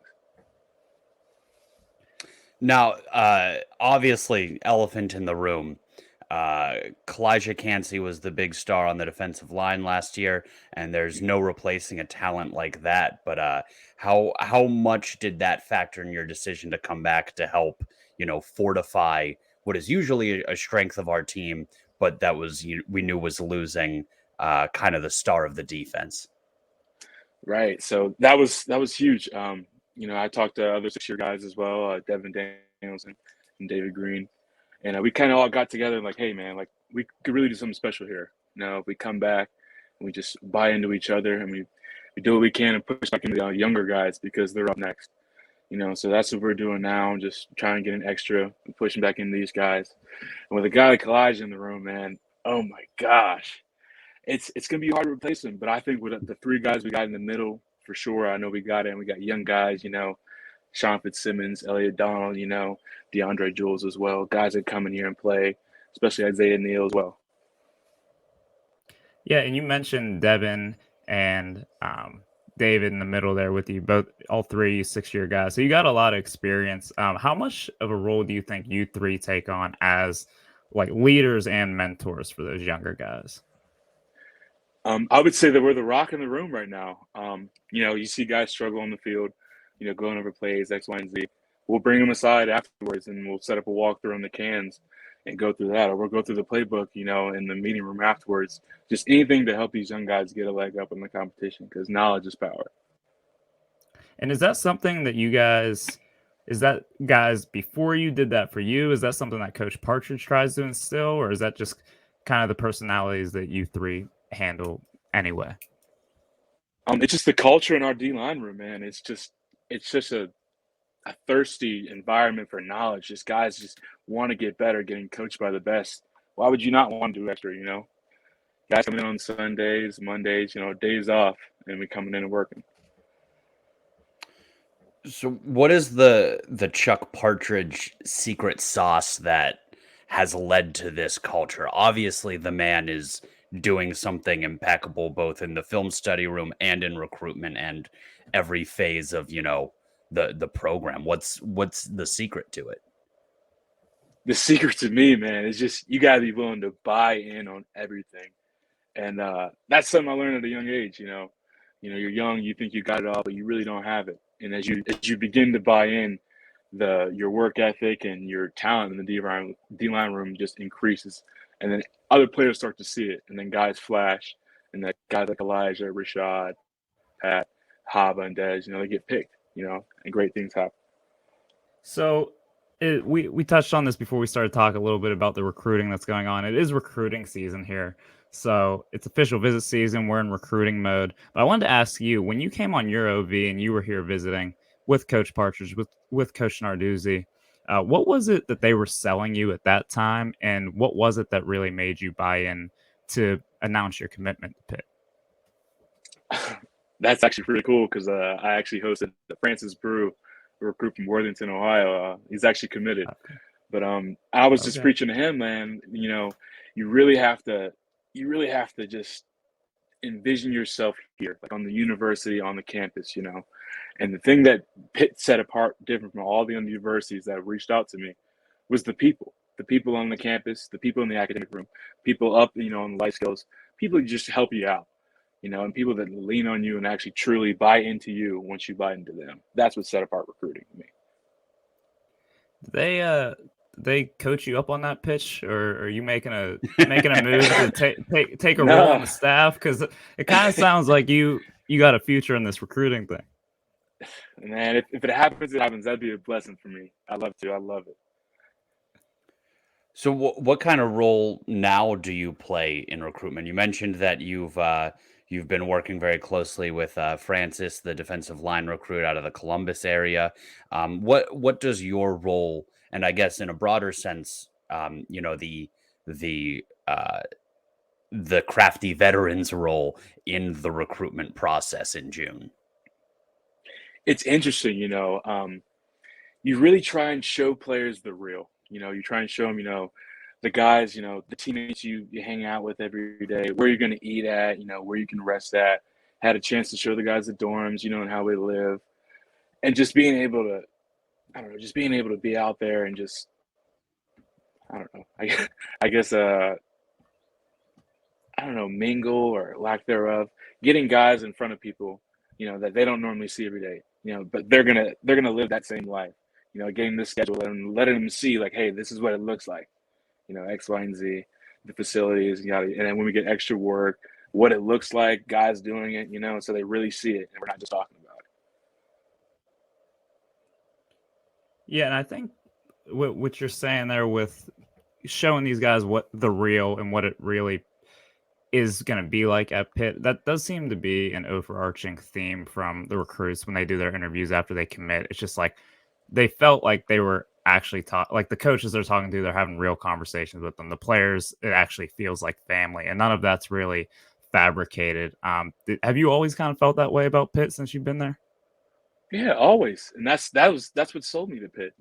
Now, obviously, elephant in the room. Kalijah Cansey was the big star on the defensive line last year, and there's no replacing a talent like that. But how much did that factor in your decision to come back to help, fortify what is usually a strength of our team, but that we knew was losing kind of the star of the defense? Right. So that was huge. I talked to other 6-year guys as well, Devin Daniels and David Green, and we kind of all got together and like, hey man, like we could really do something special here. If we come back and we just buy into each other and we do what we can and push back into the younger guys because they're up next. So that's what we're doing now. Just trying to get an extra, pushing back into these guys. And with a guy like Kalijah in the room, man, oh my gosh. It's going to be hard to replace him, but I think with the 3 guys we got in the middle, for sure, I know we got it, and we got young guys, Sean Fitzsimmons, Elliott Donald, DeAndre Jules as well, guys that come in here and play, especially Isaiah Neal as well. Yeah, and you mentioned Devin and David in the middle there with you, all 3 6-year guys. So you got a lot of experience. How much of a role do you think you 3 take on as like leaders and mentors for those younger guys? I would say that we're the rock in the room right now. You see guys struggle on the field, going over plays, X, Y, and Z. we'll bring them aside afterwards and we'll set up a walkthrough on the cans and go through that, or we'll go through the playbook, in the meeting room afterwards. Just anything to help these young guys get a leg up in the competition, because knowledge is power. And is that something that is that guys before you did that for you? Is that something that Coach Partridge tries to instill, or is that just kind of the personalities that you three handle anyway? It's just the culture in our D-line room, man. It's just a thirsty environment for knowledge. Just guys just want to get better, getting coached by the best. Why would you not want to do extra, Guys coming in on Sundays, Mondays, days off, and we coming in and working. So what is the Chuck Partridge secret sauce that has led to this culture? Obviously, the man is doing something impeccable both in the film study room and in recruitment and every phase of, the program. What's the secret to it? The secret to me, man, is just you got to be willing to buy in on everything. And that's something I learned at a young age, you're young, you think you got it all, but you really don't have it. And as you begin to buy in, your work ethic and your talent in the D-line room just increases. And then other players start to see it. And then guys flash. And that guys like Elijah, Rashad, Pat, Haba, and Dez, they get picked, and great things happen. So we touched on this before we started talking a little bit about the recruiting that's going on. It is recruiting season here. So it's official visit season. We're in recruiting mode. But I wanted to ask you, when you came on your OV and you were here visiting with Coach Partridge, with Coach Narduzzi, what was it that they were selling you at that time? And what was it that really made you buy in to announce your commitment to Pitt? That's actually pretty cool because I actually hosted the Francis Brew, a recruit from Worthington, Ohio. He's actually committed. Okay. But I was just preaching to him, man, you really have to just envision yourself here, like on the university, on the campus, And the thing that Pitt set apart different from all the other universities that reached out to me was the people on the campus, the people in the academic room, people up, on the life skills, people who just help you out, and people that lean on you and actually truly buy into you once you buy into them. That's what set apart recruiting to me. They coach you up on that pitch, or are you making a move to take a role on the staff? Because it kind of sounds like you got a future in this recruiting thing. Man, if it happens, it happens. That'd be a blessing for me. I love it. So what kind of role now do you play in recruitment? You mentioned that you've been working very closely with Francis, the defensive line recruit out of the Columbus area. What does your role, and I guess in a broader sense, the crafty veterans role in the recruitment process in June? It's interesting, you really try and show players the real. You try and show them, the guys, the teammates you hang out with every day, where you're going to eat at, where you can rest at. Had a chance to show the guys the dorms, and how we live. And just being able to, be out there and just, I guess, mingle or lack thereof, getting guys in front of people, that they don't normally see every day, but they're going to live that same life, getting this schedule and letting them see like, hey, this is what it looks like, X, Y, and Z, the facilities, and then when we get extra work, what it looks like, guys doing it, so they really see it and we're not just talking about it. Yeah, and I think what you're saying there with showing these guys what the real and what it really is going to be like at Pitt, that does seem to be an overarching theme from the recruits when they do their interviews after they commit. It's just like they felt like they were actually like the coaches they're talking to, they're having real conversations with them. The players, it actually feels like family, and none of that's really fabricated. Have you always kind of felt that way about Pitt since you've been there? Yeah, always. And that's what sold me to Pitt.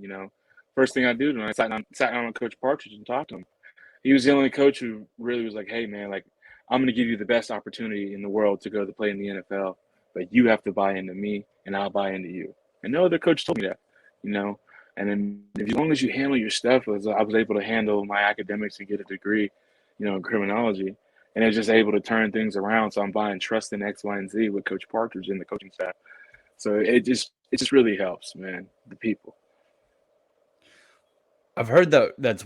First thing I did when I sat down with Coach Partridge and talked to him, he was the only coach who really was like, hey man, like, I'm going to give you the best opportunity in the world to go to play in the NFL, but you have to buy into me and I'll buy into you. And no other coach told me that, and then as long as you handle your stuff, I was able to handle my academics and get a degree, in criminology, and it's just able to turn things around. So I'm buying trust in X, Y, and Z with Coach Partridge and the coaching staff. So it just really helps, man, the people. I've heard that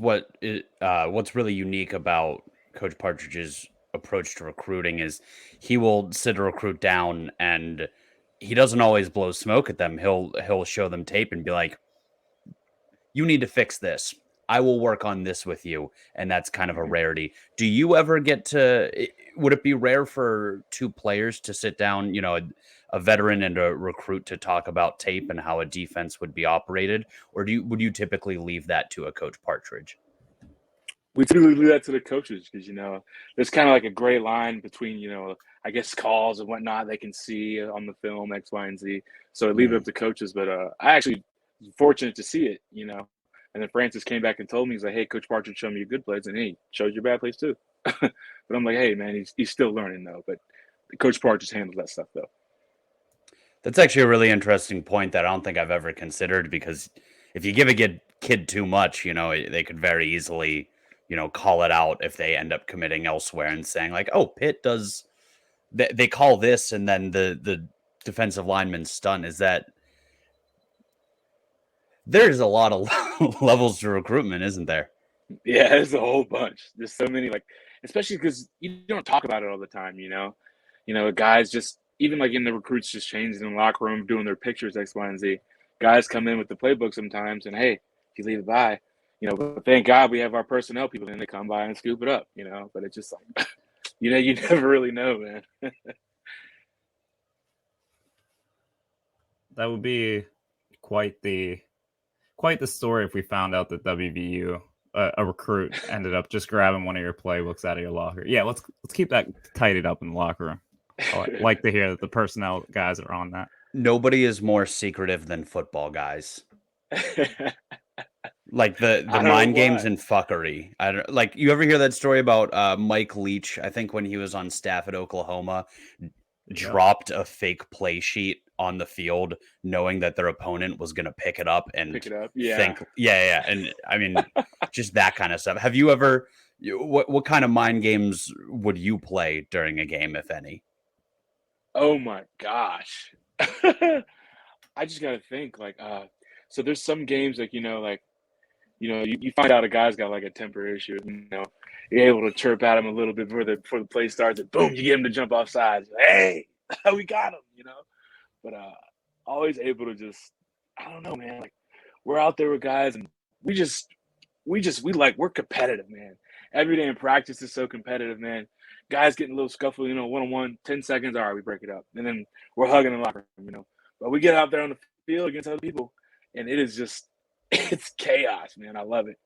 what's really unique about Coach Partridge's approach to recruiting is he will sit a recruit down and he doesn't always blow smoke at them. He'll show them tape and be like, "You need to fix this. I will work on this with you." And that's kind of a rarity. Do you ever get to would it be rare for two players to sit down, a veteran and a recruit to talk about tape and how a defense would be operated? Or would you typically leave that to a Coach Partridge? We typically leave that to the coaches because, there's kind of like a gray line between, I guess calls and whatnot they can see on the film, X, Y, and Z. So I leave it up to coaches. But I actually was fortunate to see it, And then Francis came back and told me, he's like, "Hey, Coach Partridge showed me your good plays, and he showed you bad plays too." But I'm like, "Hey, man, he's still learning though." But Coach Partridge handles that stuff though. That's actually a really interesting point that I don't think I've ever considered, because if you give a kid too much, they could very easily, call it out if they end up committing elsewhere and saying like, "Oh, Pitt does," they call this, and then the defensive lineman's stunned. Is that there's a lot of levels to recruitment, isn't there? Yeah, there's a whole bunch. There's so many, especially because you don't talk about it all the time. Guys just even like in the recruits just changing in the locker room, doing their pictures X, Y, and Z. Guys come in with the playbook sometimes, and hey, if you leave it by, but thank God we have our personnel people, and they come by and scoop it up. But it's just like, you never really know, man. That would be quite the story if we found out that WVU, a recruit, ended up just grabbing one of your playbooks out of your locker. Yeah, let's keep that tidied up in the locker room. I like to hear that the personnel guys are on that. Nobody is more secretive than football guys. Like the mind games and fuckery. I don't like. You ever hear that story about Mike Leach? I think when he was on staff at Oklahoma, dropped a fake play sheet on the field, knowing that their opponent was going to pick it up and think, and I mean, just that kind of stuff. Have you ever? What kind of mind games would you play during a game, if any? Oh my gosh. I just got to think so there's some games you find out a guy's got like a temper issue, you're able to chirp at him a little bit before the play starts, and boom, you get him to jump off sides. Hey, we got him, But always able to just, I don't know, man. Like, we're out there with guys, and we're competitive, man. Every day in practice is so competitive, man. Guys getting a little scuffle, one-on-one, 10 seconds, all right, we break it up. And then we're hugging in the locker room, But we get out there on the field against other people, and it is just, it's chaos, man. I love it.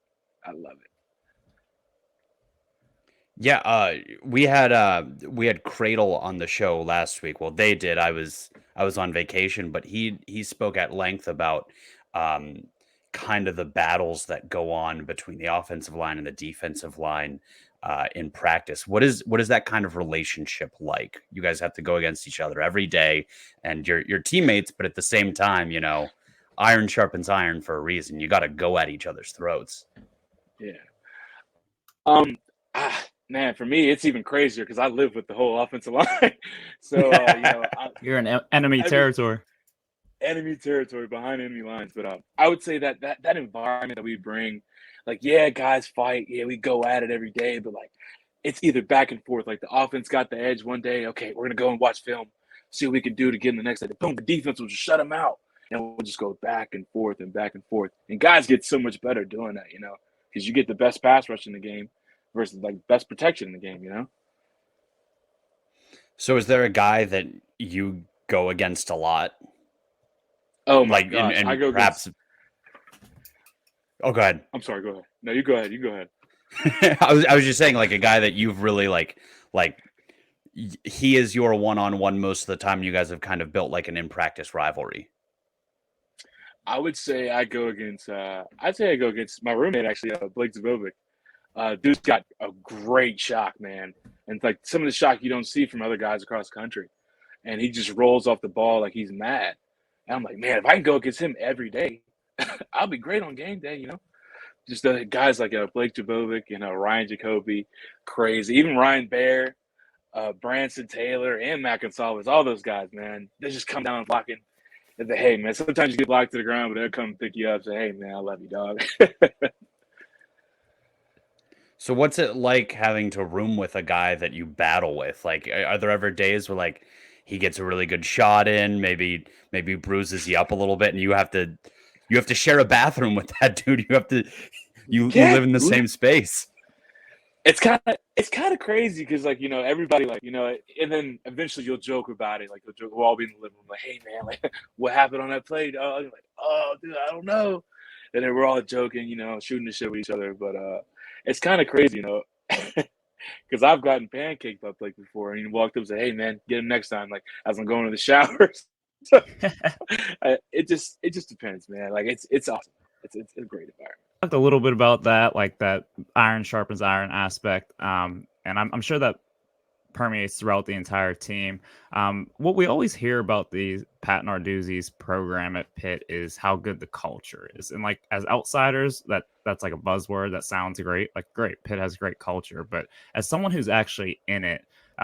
Yeah, we had Cradle on the show last week. Well, they did. I was on vacation, but he spoke at length about kind of the battles that go on between the offensive line and the defensive line in practice. What is that kind of relationship like? You guys have to go against each other every day, and you're teammates, but at the same time, iron sharpens iron for a reason. You got to go at each other's throats. Yeah. Man, for me, it's even crazier because I live with the whole offensive line. So, you're in enemy territory. Enemy territory, behind enemy lines. But I would say that environment that we bring, guys fight. Yeah, we go at it every day. But, it's either back and forth. Like, the offense got the edge one day. Okay, we're going to go and watch film, see what we can do to get in the next day. Boom, the defense will just shut them out. And we'll just go back and forth and back and forth. And guys get so much better doing that, because you get the best pass rush in the game versus best protection in the game, So is there a guy that you go against a lot? Oh my gosh. I go perhaps against... Oh, go ahead. I'm sorry, go ahead. No, you go ahead. I was just saying, like, a guy that you've really like he is your one-on-one most of the time. You guys have kind of built like an in-practice rivalry. I would say I go against my roommate, actually, Blake Zavovic. Dude's got a great shock, man. And it's some of the shock you don't see from other guys across the country. And he just rolls off the ball like he's mad. And I'm like, man, if I can go against him every day, I'll be great on game day, Just the guys like Blake Zavovic, Ryan Jacoby, crazy. Even Ryan Baer, Branson Taylor, and Matt Gonsalves, all those guys, man. They just come down and blocking. And hey, man, sometimes you get blocked to the ground, but they'll come pick you up and say, hey, man, I love you, dog. So what's it like having to room with a guy that you battle with? Like, are there ever days where like he gets a really good shot in, maybe bruises you up a little bit, and you have to share a bathroom with that dude. You Yeah, live in the same space. it's kind of crazy because like everybody like and then eventually you'll joke about it, like we'll all be in the living room like, hey man, like what happened on that play, dog? You're like, oh dude, I don't know. And then we're all joking, shooting the shit with each other, but it's kind of crazy, because I've gotten pancaked by Blake before, and he walked up and said, hey man, get him next time, like as I'm going to the showers. So it just depends, man. Like it's awesome. It's a great environment. Talked a little bit about that, like that iron sharpens iron aspect, and I'm sure that permeates throughout the entire team. What we always hear about the Pat Narduzzi's program at Pitt is how good the culture is, and like as outsiders, that's like a buzzword that sounds great. Like great, Pitt has great culture, but as someone who's actually in it,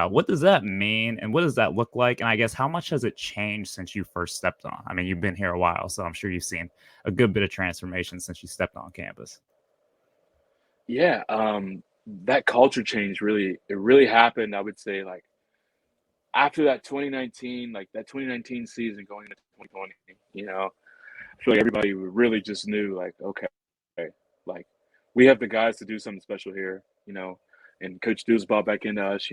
what does that mean, and what does that look like? And I guess how much has it changed since you first stepped on? I mean, you've been here a while, so I'm sure you've seen a good bit of transformation since you stepped on campus. Yeah, that culture change really happened. I would say like after that 2019, like that 2019 season going into 2020. I feel like everybody really just knew like, okay, like we have the guys to do something special here. And Coach Dew's brought back into us.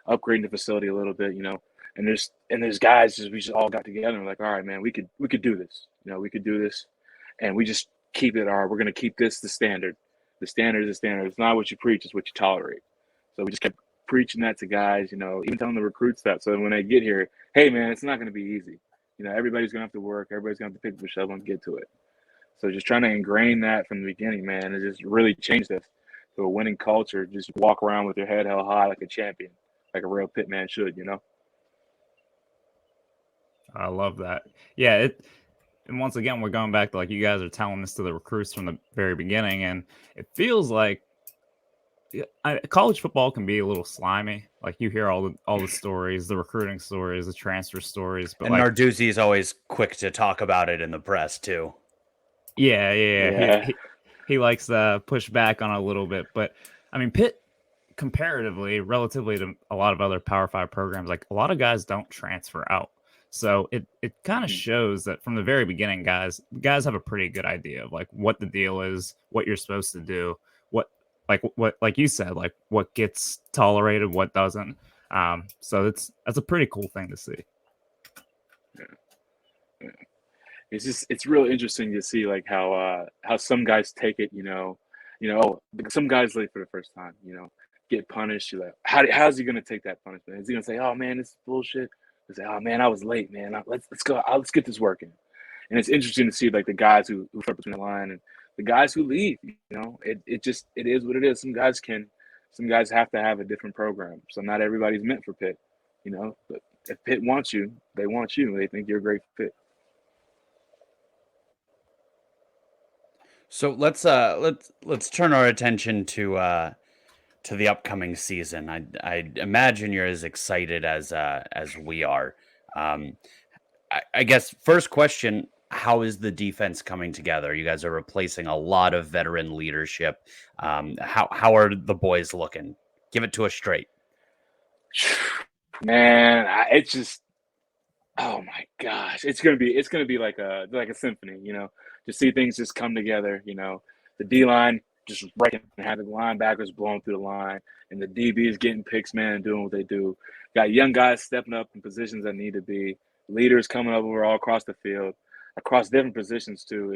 Upgrading the facility a little bit. And there's guys we just all got together and like, all right, man, we could do this. We could do this, and we just keep it. We're gonna keep this the standard. The standard is the standard. It's not what you preach; it's what you tolerate. So we just kept preaching that to guys. Even telling the recruits that. So when they get here, hey, man, it's not gonna be easy. Everybody's gonna have to work. Everybody's gonna have to pick up a shovel and get to it. So just trying to ingrain that from the beginning, man, it just really changed us to a winning culture. Just walk around with your head held high like a champion, like a real pit man should. I love that. Yeah, and once again, we're going back to like you guys are telling this to the recruits from the very beginning, and it feels like college football can be a little slimy. Like you hear all the stories, the recruiting stories, the transfer stories, but And like Narduzzi is always quick to talk about it in the press too. yeah, Yeah. he likes to push back on it a little bit. But I mean, Pitt comparatively, relatively to a lot of other Power Five programs, like a lot of guys don't transfer out. So it kind of Mhm. shows that from the very beginning, guys have a pretty good idea of like what the deal is, what you're supposed to do, what like you said, like what gets tolerated, what doesn't. So that's a pretty cool thing to see. Yeah. It's real interesting to see like how some guys take it. Some guys late for the first time. Get punished. You're like, how's he gonna take that punishment? Is he gonna say, oh man, this is bullshit? He's like, oh man, I was late, man. Let's go. Let's get this working. And it's interesting to see like the guys who flip between the line and the guys who leave. It is what it is. Some guys have to have a different program. So not everybody's meant for Pitt. But if Pitt wants you, they want you. They think you're a great fit. So let's turn our attention to the upcoming season. I imagine you're as excited as we are. Um, I guess first question: how is the defense coming together? You guys are replacing a lot of veteran leadership. How are the boys looking? Give it to us straight. Man, it's just oh my gosh, it's gonna be like a symphony, to see things just come together. The D line just breaking, having linebackers blowing through the line, and the DBs getting picks, man, and doing what they do. Got young guys stepping up in positions that need to be leaders coming over all across the field, across different positions too.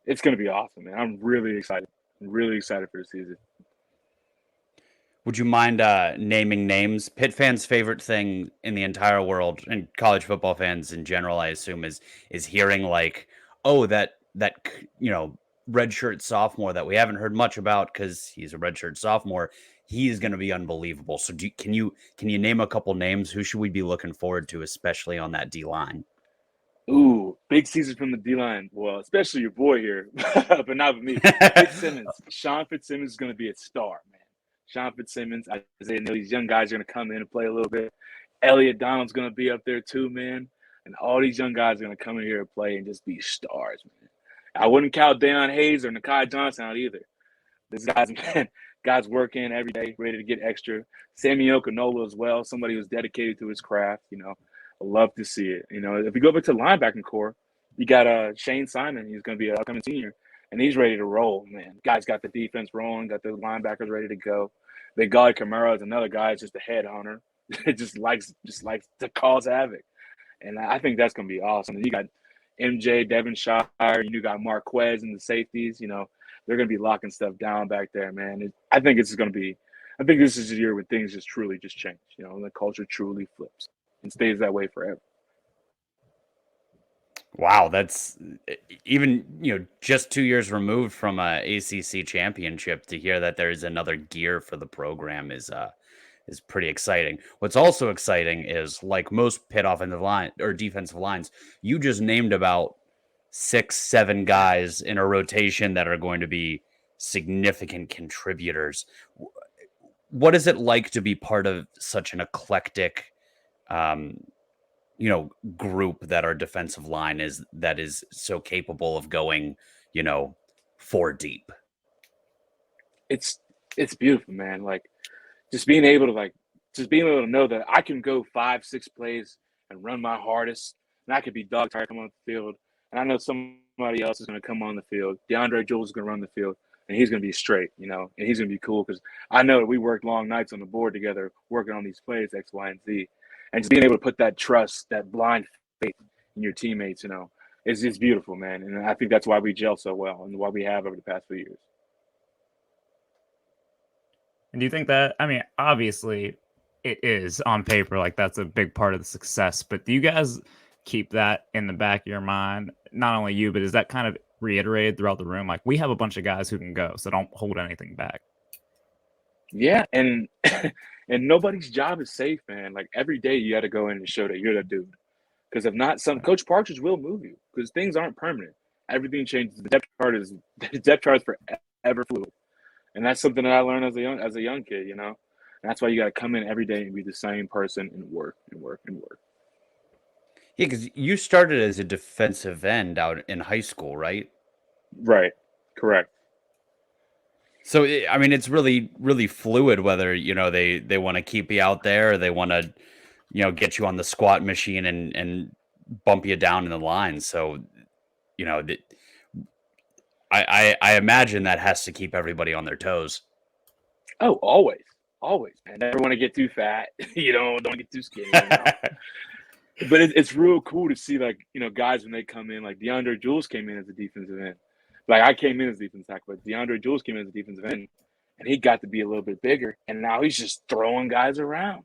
It's gonna be awesome, man. I'm really excited. I'm really excited for the season. Would you mind naming names? Pitt fans' favorite thing in the entire world, and college football fans in general, I assume, is hearing like, oh, that redshirt sophomore that we haven't heard much about because he's a redshirt sophomore. He's going to be unbelievable. So, can you name a couple names? Who should we be looking forward to, especially on that D line? Ooh, big season from the D line. Well, especially your boy here, but not with me. Fitzsimmons. Sean Fitzsimmons is going to be a star, man. Sean Fitzsimmons, Isaiah Neal, these young guys are going to come in and play a little bit. Elliot Donald's going to be up there too, man. And all these young guys are going to come in here and play and just be stars, man. I wouldn't count Deion Hayes or Nakai Johnson out either. These guys, man, Guys working every day, ready to get extra. Sammy Okinola as well, somebody who's dedicated to his craft. I love to see it. If we go back to the linebacking core, you got Shane Simon. He's going to be an upcoming senior, and he's ready to roll, man. Guys got the defense rolling, got the linebackers ready to go. Big guy Kamara is another guy, just a headhunter. just likes to cause havoc. And I think that's going to be awesome. And you got MJ, Devonshire, you got Marquez in the safeties. They're going to be locking stuff down back there, man. I think this is a year when things just truly just change. The culture truly flips and stays that way forever. Wow, that's even, just 2 years removed from a ACC championship. To hear that there's another gear for the program is pretty exciting. What's also exciting is, like most Pitt offensive line or defensive lines, you just named about 6-7 guys in a rotation that are going to be significant contributors. What is it like to be part of such an eclectic group that our defensive line is so capable of going, 4 deep? It's beautiful, man. Like just being able to know that I can go 5-6 plays and run my hardest, and I could be dog tired coming on the field, and I know somebody else is going to come on the field. DeAndre Jules is going to run the field, and he's going to be straight, and he's going to be cool because I know that we worked long nights on the board together working on these plays X, Y, and Z, and just being able to put that trust, that blind faith in your teammates, it's beautiful, man. And I think that's why we gel so well and why we have over the past few years. And do you think that, obviously it is on paper, like that's a big part of the success, but do you guys keep that in the back of your mind? Not only you, but is that kind of reiterated throughout the room? Like, we have a bunch of guys who can go, so don't hold anything back. Yeah. And nobody's job is safe, man. Like every day you got to go in and show that you're the dude. Because if not, Coach Partridge will move you because things aren't permanent. Everything changes. The depth chart is forever fluid. And that's something that I learned as a young kid, And that's why you got to come in every day and be the same person and work and work and work. Yeah, because you started as a defensive end out in high school, right? Right. Correct. So, it's really, really fluid whether, they want to keep you out there or they want to, get you on the squat machine and bump you down in the line. So, I imagine that has to keep everybody on their toes. Oh, always, man. Never want to get too fat. Don't get too skinny. But it's real cool to see, like, guys when they come in, like DeAndre Jules came in as a defensive end. Like I came in as a defensive tackle, but DeAndre Jules came in as a defensive end, and he got to be a little bit bigger, and now he's just throwing guys around.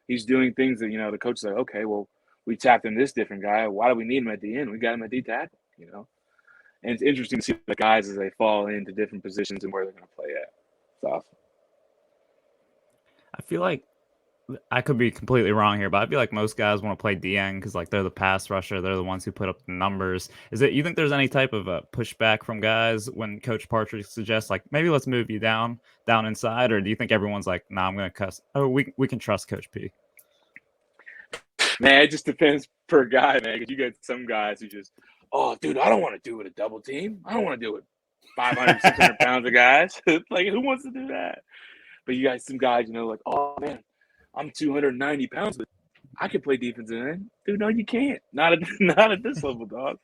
He's doing things that the coach is like, okay, well, we tapped in this different guy. Why do we need him at the end? We got him at D tackle. And it's interesting to see the guys as they fall into different positions and where they're going to play at. It's awesome. I feel like I could be completely wrong here, but I feel like most guys want to play DN because, like, they're the pass rusher. They're the ones who put up the numbers. You think there's any type of a pushback from guys when Coach Partridge suggests, like, maybe let's move you down inside? Or do you think everyone's like, nah, I'm going to cuss? Oh, we can trust Coach P. Man, it just depends per guy, man. Because you get some guys who just, oh, dude, I don't want to do it a double team. I don't want to do it 500, 600 pounds of guys. Like, who wants to do that? But you got some guys, like, oh, man, I'm 290 pounds, but I can play defensive end. Dude, no, you can't. Not at this level, dog.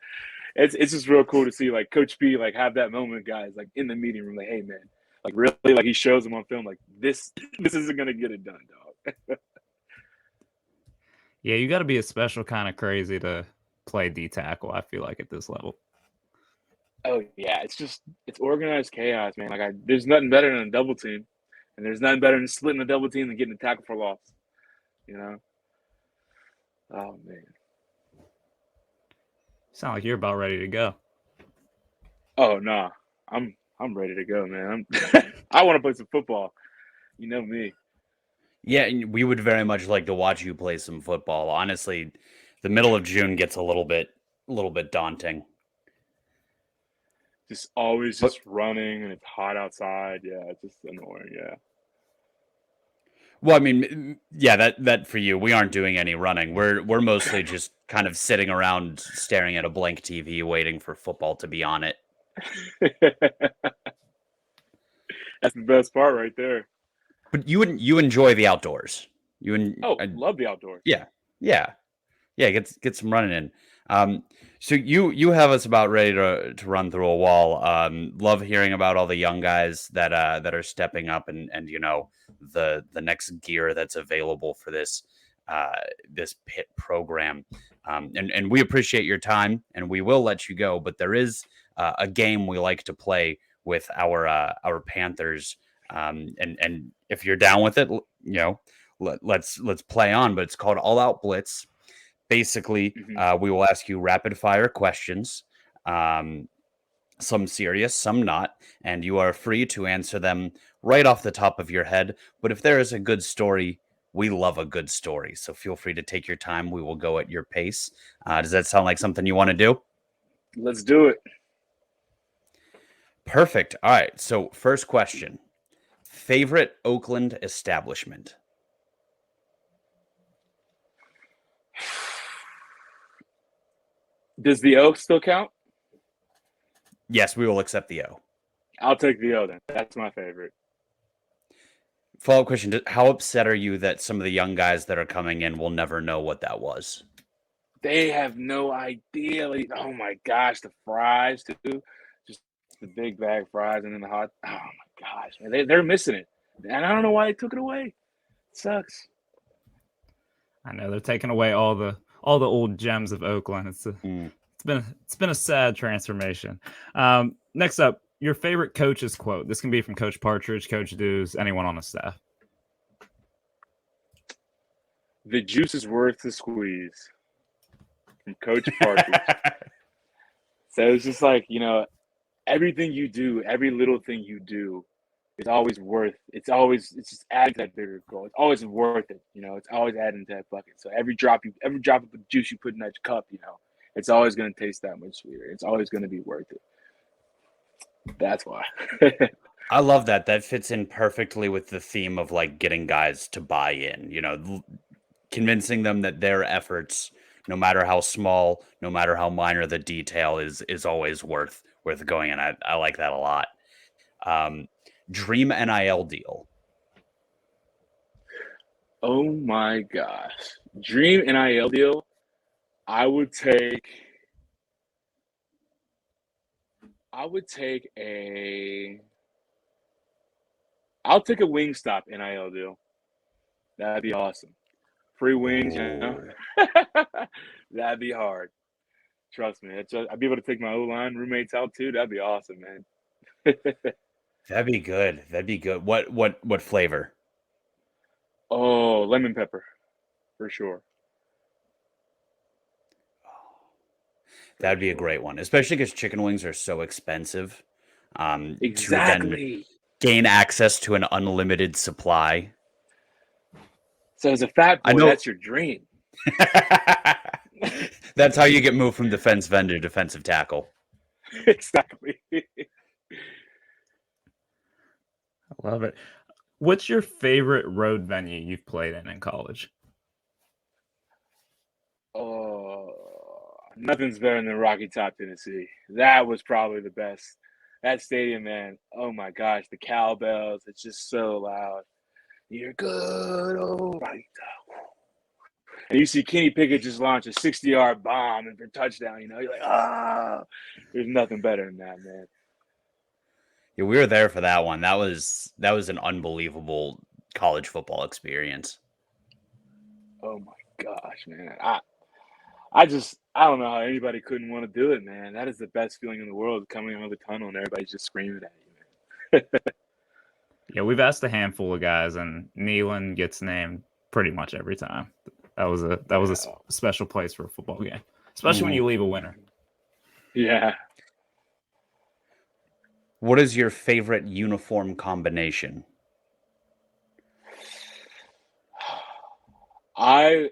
It's just real cool to see, like, Coach P, like, have that moment, guys, like, in the meeting room, like, hey, man, like, really, like, he shows them on film, like, this isn't going to get it done, dog. Yeah, you got to be a special kind of crazy to play D tackle, I feel like, at this level. Oh, yeah, it's organized chaos, man. Like, there's nothing better than a double team. And there's nothing better than splitting a double team than getting a tackle for loss. Oh, man. Sound like you're about ready to go. Oh, no. I'm ready to go, man. I want to play some football. You know me. Yeah, and we would very much like to watch you play some football. Honestly, the middle of June gets a little bit daunting. Just always running, and it's hot outside. Yeah, it's just annoying. Yeah. Well, yeah, that for you, we aren't doing any running. We're mostly just kind of sitting around staring at a blank TV, waiting for football to be on it. That's the best part right there. But you enjoy the outdoors. Love the outdoors. Yeah, yeah, yeah. Get some running in. So you have us about ready to run through a wall. Love hearing about all the young guys that are stepping up and the next gear that's available for this Pitt program. And we appreciate your time, and we will let you go. But there is a game we like to play with our Panthers. And if you're down with it, let's play on. But it's called All Out Blitz. Basically, we will ask you rapid fire questions, some serious, some not, and you are free to answer them right off the top of your head. But if there is a good story, we love a good story. So feel free to take your time. We will go at your pace. Does that sound like something you want to do? Let's do it. Perfect. All right. So first question. Favorite Oakland establishment? Does the O still count? Yes, we will accept the O. I'll take the O then. That's my favorite. Follow-up question. How upset are you that some of the young guys that are coming in will never know what that was? They have no idea. Like, oh my gosh, the fries too. Just the big bag fries and then the hot. Oh my gosh, man. They're missing it. And I don't know why they took it away. It sucks. I know they're taking away all the old gems of Oakland. It's been a sad transformation. Next up, your favorite coach's quote. This can be from Coach Partridge, Coach Dews, anyone on the staff. The juice is worth the squeeze. From Coach Partridge. So it's just like, everything you do, every little thing you do is always it's just adding to that bigger goal. It's always worth it. It's always adding to that bucket. So every drop of juice you put in that cup, it's always going to taste that much sweeter. It's always going to be worth it. That's why. I love that. That fits in perfectly with the theme of like getting guys to buy in, convincing them that their efforts, no matter how small, no matter how minor the detail is always worth going in. I like that a lot. Dream NIL deal. Oh my gosh. Dream NIL deal. I would take I'll take a Wingstop NIL deal. That'd be awesome. Free wings, That'd be hard. Trust me. I'd be able to take my O-line roommates out too. That'd be awesome, man. That'd be good. What flavor? Oh, lemon pepper. For sure. That'd be a great one, especially because chicken wings are so expensive. Exactly. To then gain access to an unlimited supply. So as a fat boy, that's your dream. That's how you get moved from defensive end to defensive tackle. Exactly. I love it. What's your favorite road venue you've played in college? Oh, nothing's better than Rocky Top, Tennessee. That was probably the best. That stadium, man. Oh my gosh, the cowbells. It's just so loud. You're good, old Rocky Top. And you see Kenny Pickett just launch a 60-yard bomb and for touchdown. You're like, there's nothing better than that, man. Yeah, we were there for that one. That was an unbelievable college football experience. Oh my gosh, man. I don't know how anybody couldn't want to do it, man. That is the best feeling in the world, coming out of the tunnel and everybody's just screaming at you, man. Yeah, we've asked a handful of guys, and Neyland gets named pretty much every time. That was a special place for a football game, especially when you leave a winner. Yeah. What is your favorite uniform combination? I'm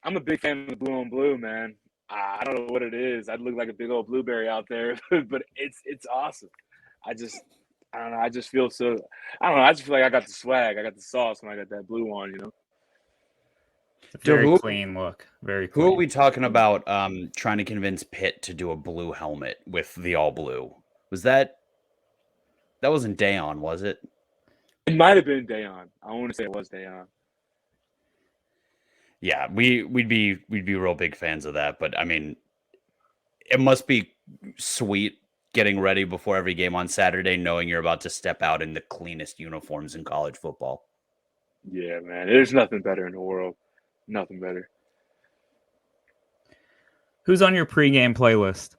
a big fan of the blue on blue, man. I don't know what it is. I'd look like a big old blueberry out there, but it's awesome. I don't know. I just feel I just feel like I got the swag. I got the sauce when I got that blue on, It's a very clean look. Very clean. Who are we talking about trying to convince Pitt to do a blue helmet with the all blue? Was that That wasn't Dayon, was it? It might have been Dayon. I want to say it was Dayon. Yeah, we'd be real big fans of that. But I mean, it must be sweet getting ready before every game on Saturday, knowing you're about to step out in the cleanest uniforms in college football. Yeah, man. There's nothing better in the world. Nothing better. Who's on your pregame playlist?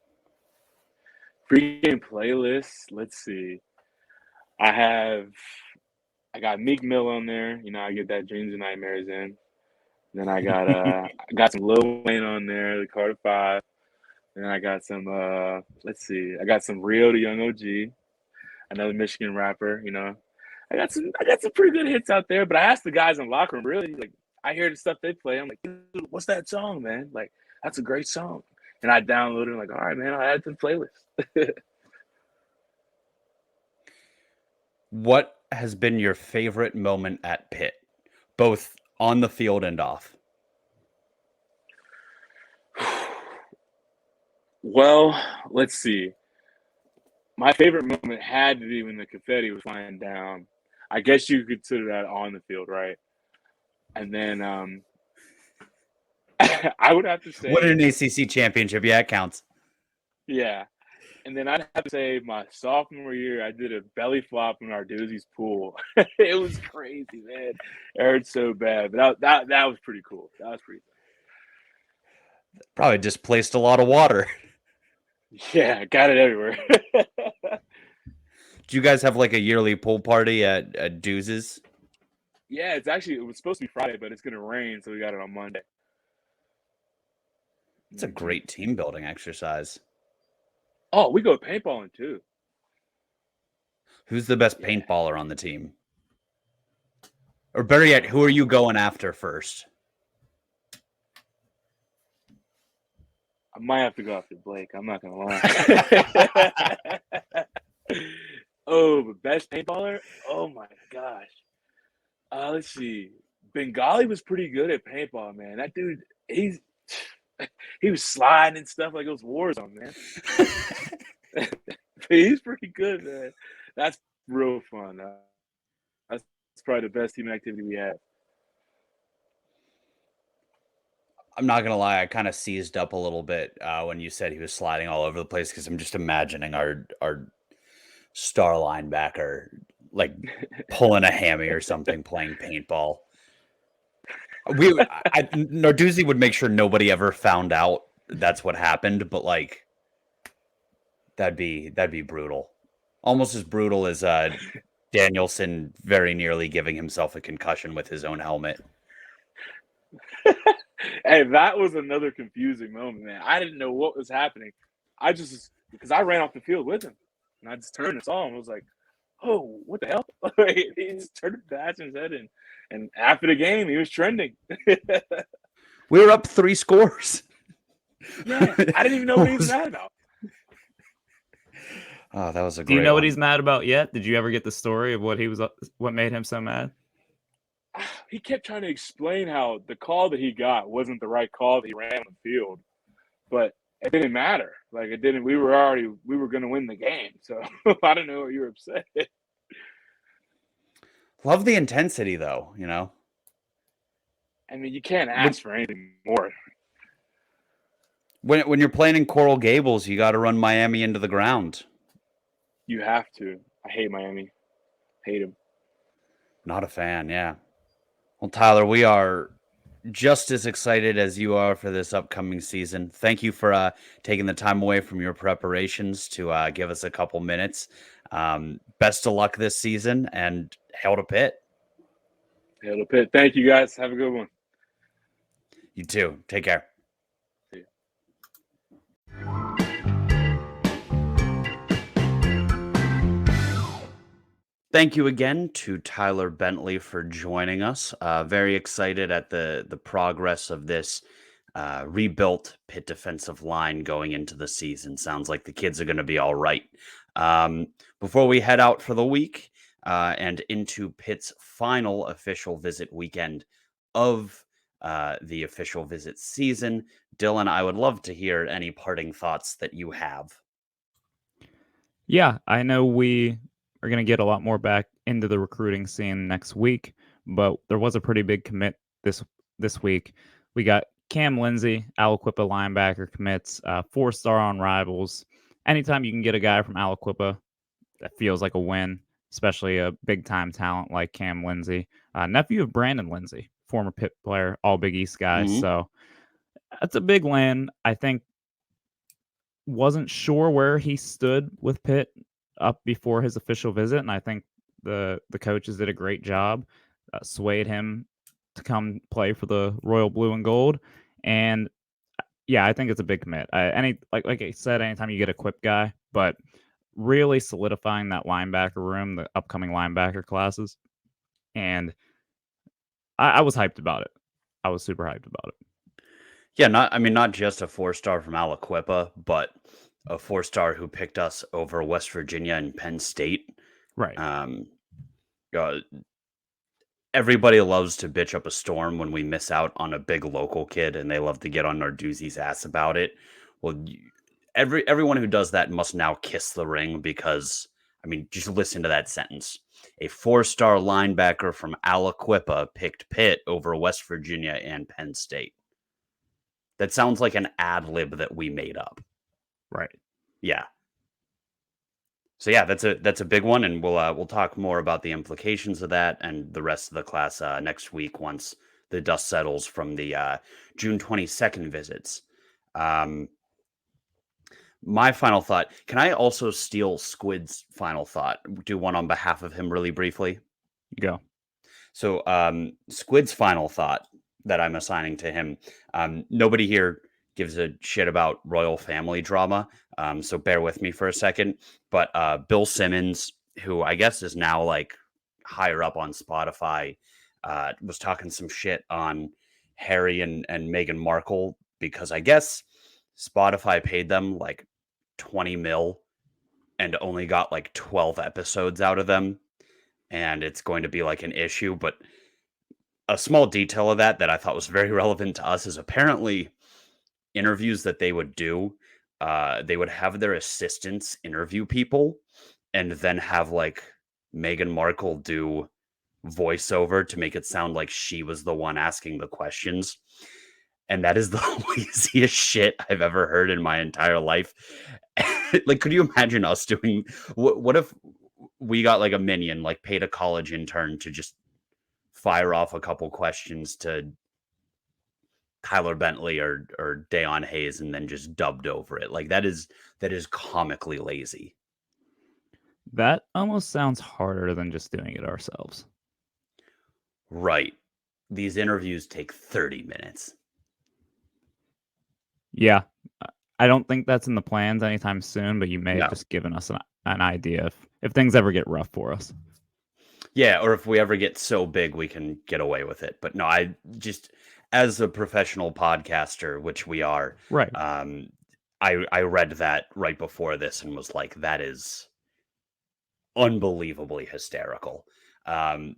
Pre-game playlist. Let's see. I got Meek Mill on there. You know, I get that Dreams and Nightmares in. Then I got some Lil Wayne on there, the Carter Five. Then I got some let's see. I got some Rio the Young OG, another Michigan rapper, you know. I got some pretty good hits out there, but I asked the guys in the locker room, really, like, I hear the stuff they play. I'm like, dude, what's that song, man? Like, that's a great song. And I downloaded it, like, all right, man, I'll add it to the playlist. What has been your favorite moment at Pitt, both on the field and off? Well, let's see. My favorite moment had to be when the confetti was flying down. I guess you could consider that on the field, right? And then I would have to say, What an ACC championship. Yeah, it counts. yeah. And then I'd have to say my sophomore year, I did a belly flop in our Doozy's pool. It was crazy, man. It hurt so bad, but that was pretty cool. That was pretty cool. Probably displaced a lot of water. Yeah, got it everywhere. Do you guys have like a yearly pool party at Dooze's? Yeah, it was supposed to be Friday, but it's gonna rain, so we got it on Monday. It's a great team building exercise. Oh, we go paintballing too. Who's the best paintballer on the team? Or better yet, who are you going after first? I might have to go after Blake. I'm not gonna lie. Oh, but best paintballer? Oh my gosh. Let's see. Bengali was pretty good at paintball, man. That dude, he was sliding and stuff like it was Warzone, man. He's pretty good, man. That's real fun. That's probably the best team activity we have. I'm not gonna lie, I kind of seized up a little bit when you said he was sliding all over the place because I'm just imagining our star linebacker like pulling a hammy or something playing paintball. Narduzzi would make sure nobody ever found out that's what happened, but like that'd be brutal. Almost as brutal as Danielson very nearly giving himself a concussion with his own helmet. Hey, that was another confusing moment, man. I didn't know what was happening. Because I ran off the field with him, and I just turned and saw him. I was like, "Oh, what the hell?" He just turned the patch in his head, and after the game, he was trending. We were up 3 scores. Yeah, I didn't even know what he was mad about. Oh, that was a great Do you know what one. he's mad about yet? Did you ever get the story of what made him so mad? He kept trying to explain how the call that he got wasn't the right call that he ran on the field, but it didn't matter. Like it didn't. We were going to win the game, so I don't know what you were upset. Love the intensity, though. You know, I mean, you can't ask for anything more. when you're playing in Coral Gables, you got to run Miami into the ground. You have to. I hate Miami. Hate him. Not a fan. Yeah. Well, Tyler, we are just as excited as you are for this upcoming season. Thank you for taking the time away from your preparations to give us a couple minutes. Best of luck this season, and hail to Pitt. Hail to Pitt. Thank you, guys. Have a good one. You too. Take care. See ya. Thank you again to Tyler Bentley for joining us. Very excited at the progress of this rebuilt Pitt defensive line going into the season. Sounds like the kids are going to be all right. Before we head out for the week and into Pitt's final official visit weekend of the official visit season, Dylan, I would love to hear any parting thoughts that you have. Yeah, I know we are going to get a lot more back into the recruiting scene next week, but there was a pretty big commit this week. We got Cam Lindsey, Aliquippa linebacker commits, 4-star on Rivals. Anytime you can get a guy from Aliquippa, that feels like a win, especially a big-time talent like Cam Lindsey, nephew of Brandon Lindsey, former Pitt player, all Big East guy. Mhm. So that's a big win. I think wasn't sure where he stood with Pitt up before his official visit, and I think the coaches did a great job, swayed him to come play for the Royal Blue and Gold, and yeah, I think it's a big commit. Like I said, anytime you get a Quip guy, but really solidifying that linebacker room, the upcoming linebacker classes, and I was hyped about it. I was super hyped about it. Yeah, not just a 4-star from Aliquippa, but a 4-star who picked us over West Virginia and Penn State. Right. Uh, everybody loves to bitch up a storm when we miss out on a big local kid, and they love to get on Narduzzi's ass about it. Well, everyone who does that must now kiss the ring because, I mean, just listen to that sentence. A 4-star linebacker from Aliquippa picked Pitt over West Virginia and Penn State. That sounds like an ad lib that we made up. Right. Yeah. So yeah, that's a big one, and we'll talk more about the implications of that and the rest of the class next week once the dust settles from the June 22nd visits. My final thought. Can I also steal Squid's final thought? Do one on behalf of him really briefly. Go. So Squid's final thought that I'm assigning to him. Nobody here gives a shit about royal family drama. So bear with me for a second. But Bill Simmons, who I guess is now like higher up on Spotify, was talking some shit on Harry and Meghan Markle because I guess Spotify paid them like 20 mil and only got like 12 episodes out of them. And it's going to be like an issue. But a small detail of that I thought was very relevant to us is apparently interviews that they would do, they would have their assistants interview people and then have like Meghan Markle do voiceover to make it sound like she was the one asking the questions. And that is the laziest shit I've ever heard in my entire life. Like, could you imagine us doing what if we got like a minion, like paid a college intern to just fire off a couple questions to Tyler Bentley or Dayon Hayes and then just dubbed over it? Like that is comically lazy. That almost sounds harder than just doing it ourselves. Right. These interviews take 30 minutes. Yeah. I don't think that's in the plans anytime soon, but you may No. have just given us an idea if things ever get rough for us. Yeah, or if we ever get so big we can get away with it. But no, I just, as a professional podcaster, which we are, Right. I read that right before this and was like, that is unbelievably hysterical. And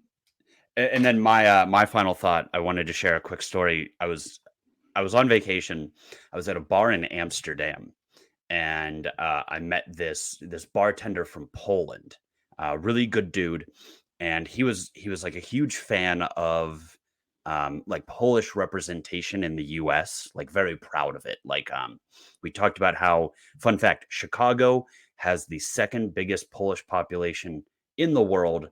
then my final thought, I wanted to share a quick story. I was on vacation. I was at a bar in Amsterdam, and I met this bartender from Poland, really good dude, and he was like a huge fan of like Polish representation in the U.S. Like very proud of it. Like we talked about how, fun fact, Chicago has the second biggest Polish population in the world,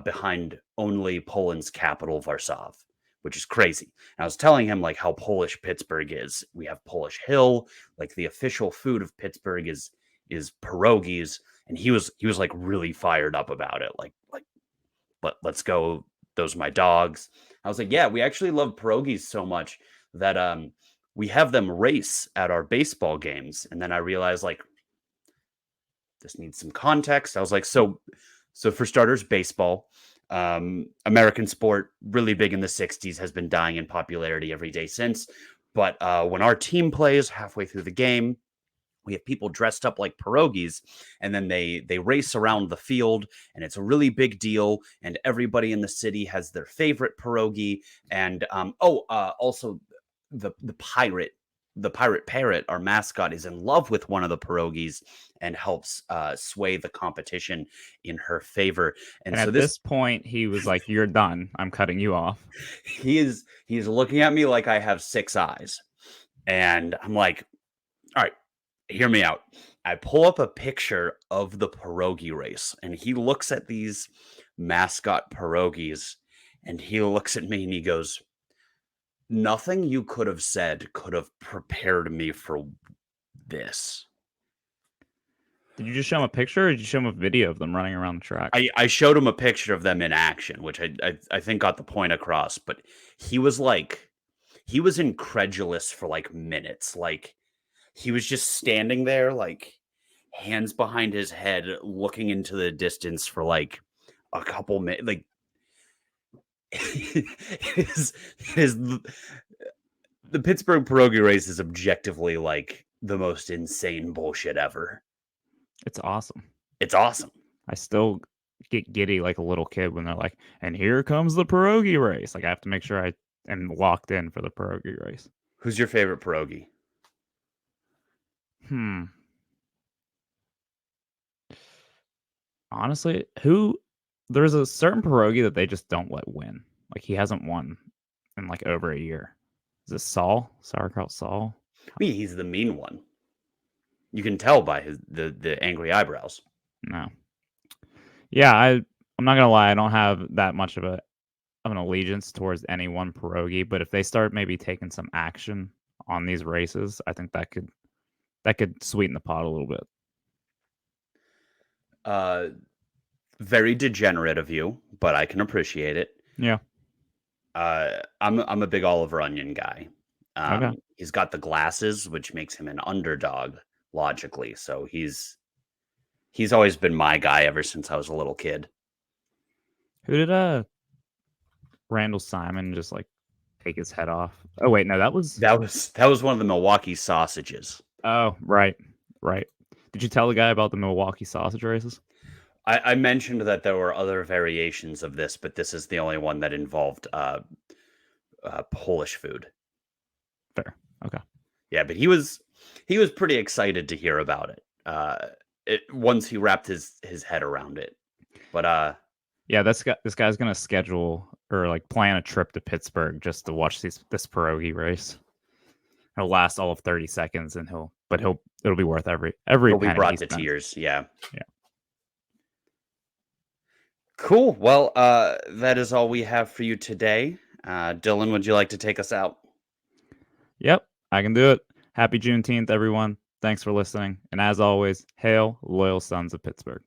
behind only Poland's capital, Warsaw, which is crazy. And I was telling him like how Polish Pittsburgh is. We have Polish Hill, like the official food of Pittsburgh is pierogies, and he was like really fired up about it. Like let's go. Those are my dogs. I was like, yeah, we actually love pierogies so much that we have them race at our baseball games. And then I realized like this needs some context. I was like, so for starters, baseball, American sport, really big in the 60s, has been dying in popularity every day since. But when our team plays halfway through the game, we have people dressed up like pierogies, and then they race around the field, and it's a really big deal. And everybody in the city has their favorite pierogi. And also the pirate the Pirate Parrot, our mascot, is in love with one of the pierogies and helps sway the competition in her favor. And And so at this point, he was like, "You're done. I'm cutting you off." he's looking at me like I have 6 eyes. And I'm like, all right, hear me out. I pull up a picture of the pierogi race, and he looks at these mascot pierogies, and he looks at me and he goes, nothing you could have said could have prepared me for this. Did you just show him a picture, or did you show him a video of them running around the track? I showed him a picture of them in action, which I think got the point across, but he was incredulous for like minutes. Like he was just standing there, like hands behind his head, looking into the distance for like a couple minutes. Like it is the Pittsburgh pierogi race is objectively like the most insane bullshit ever. It's awesome. It's awesome. I still get giddy like a little kid when they're like, "And here comes the pierogi race." Like I have to make sure I am locked in for the pierogi race. Who's your favorite pierogi? Honestly, there's a certain pierogi that they just don't let win. Like he hasn't won in like over a year. Is it Saul? Sauerkraut Saul? I mean, he's the mean one. You can tell by the angry eyebrows. No. Yeah, I'm not gonna lie, I don't have that much of an allegiance towards any one pierogi, but if they start maybe taking some action on these races, I think that could sweeten the pot a little bit. Very degenerate of you, but I can appreciate it. Yeah. I'm a big Oliver Onion guy. Okay. He's got the glasses, which makes him an underdog logically. So he's always been my guy ever since I was a little kid. Who did Randall Simon just like take his head off? Oh wait, no, that was one of the Milwaukee sausages. Oh, right. Did you tell the guy about the Milwaukee sausage races? I mentioned that there were other variations of this, but this is the only one that involved Polish food. Fair. Okay. Yeah, but he was pretty excited to hear about it. Once he wrapped his head around it. But yeah, this guy's gonna schedule or like plan a trip to Pittsburgh just to watch this pierogi race. It'll last all of 30 seconds, and it'll be worth every he'll be penny brought he to spent. tears. Yeah. Yeah. Cool. Well, that is all we have for you today. Dylan, would you like to take us out? Yep, I can do it. Happy Juneteenth, everyone. Thanks for listening. And as always, hail loyal sons of Pittsburgh.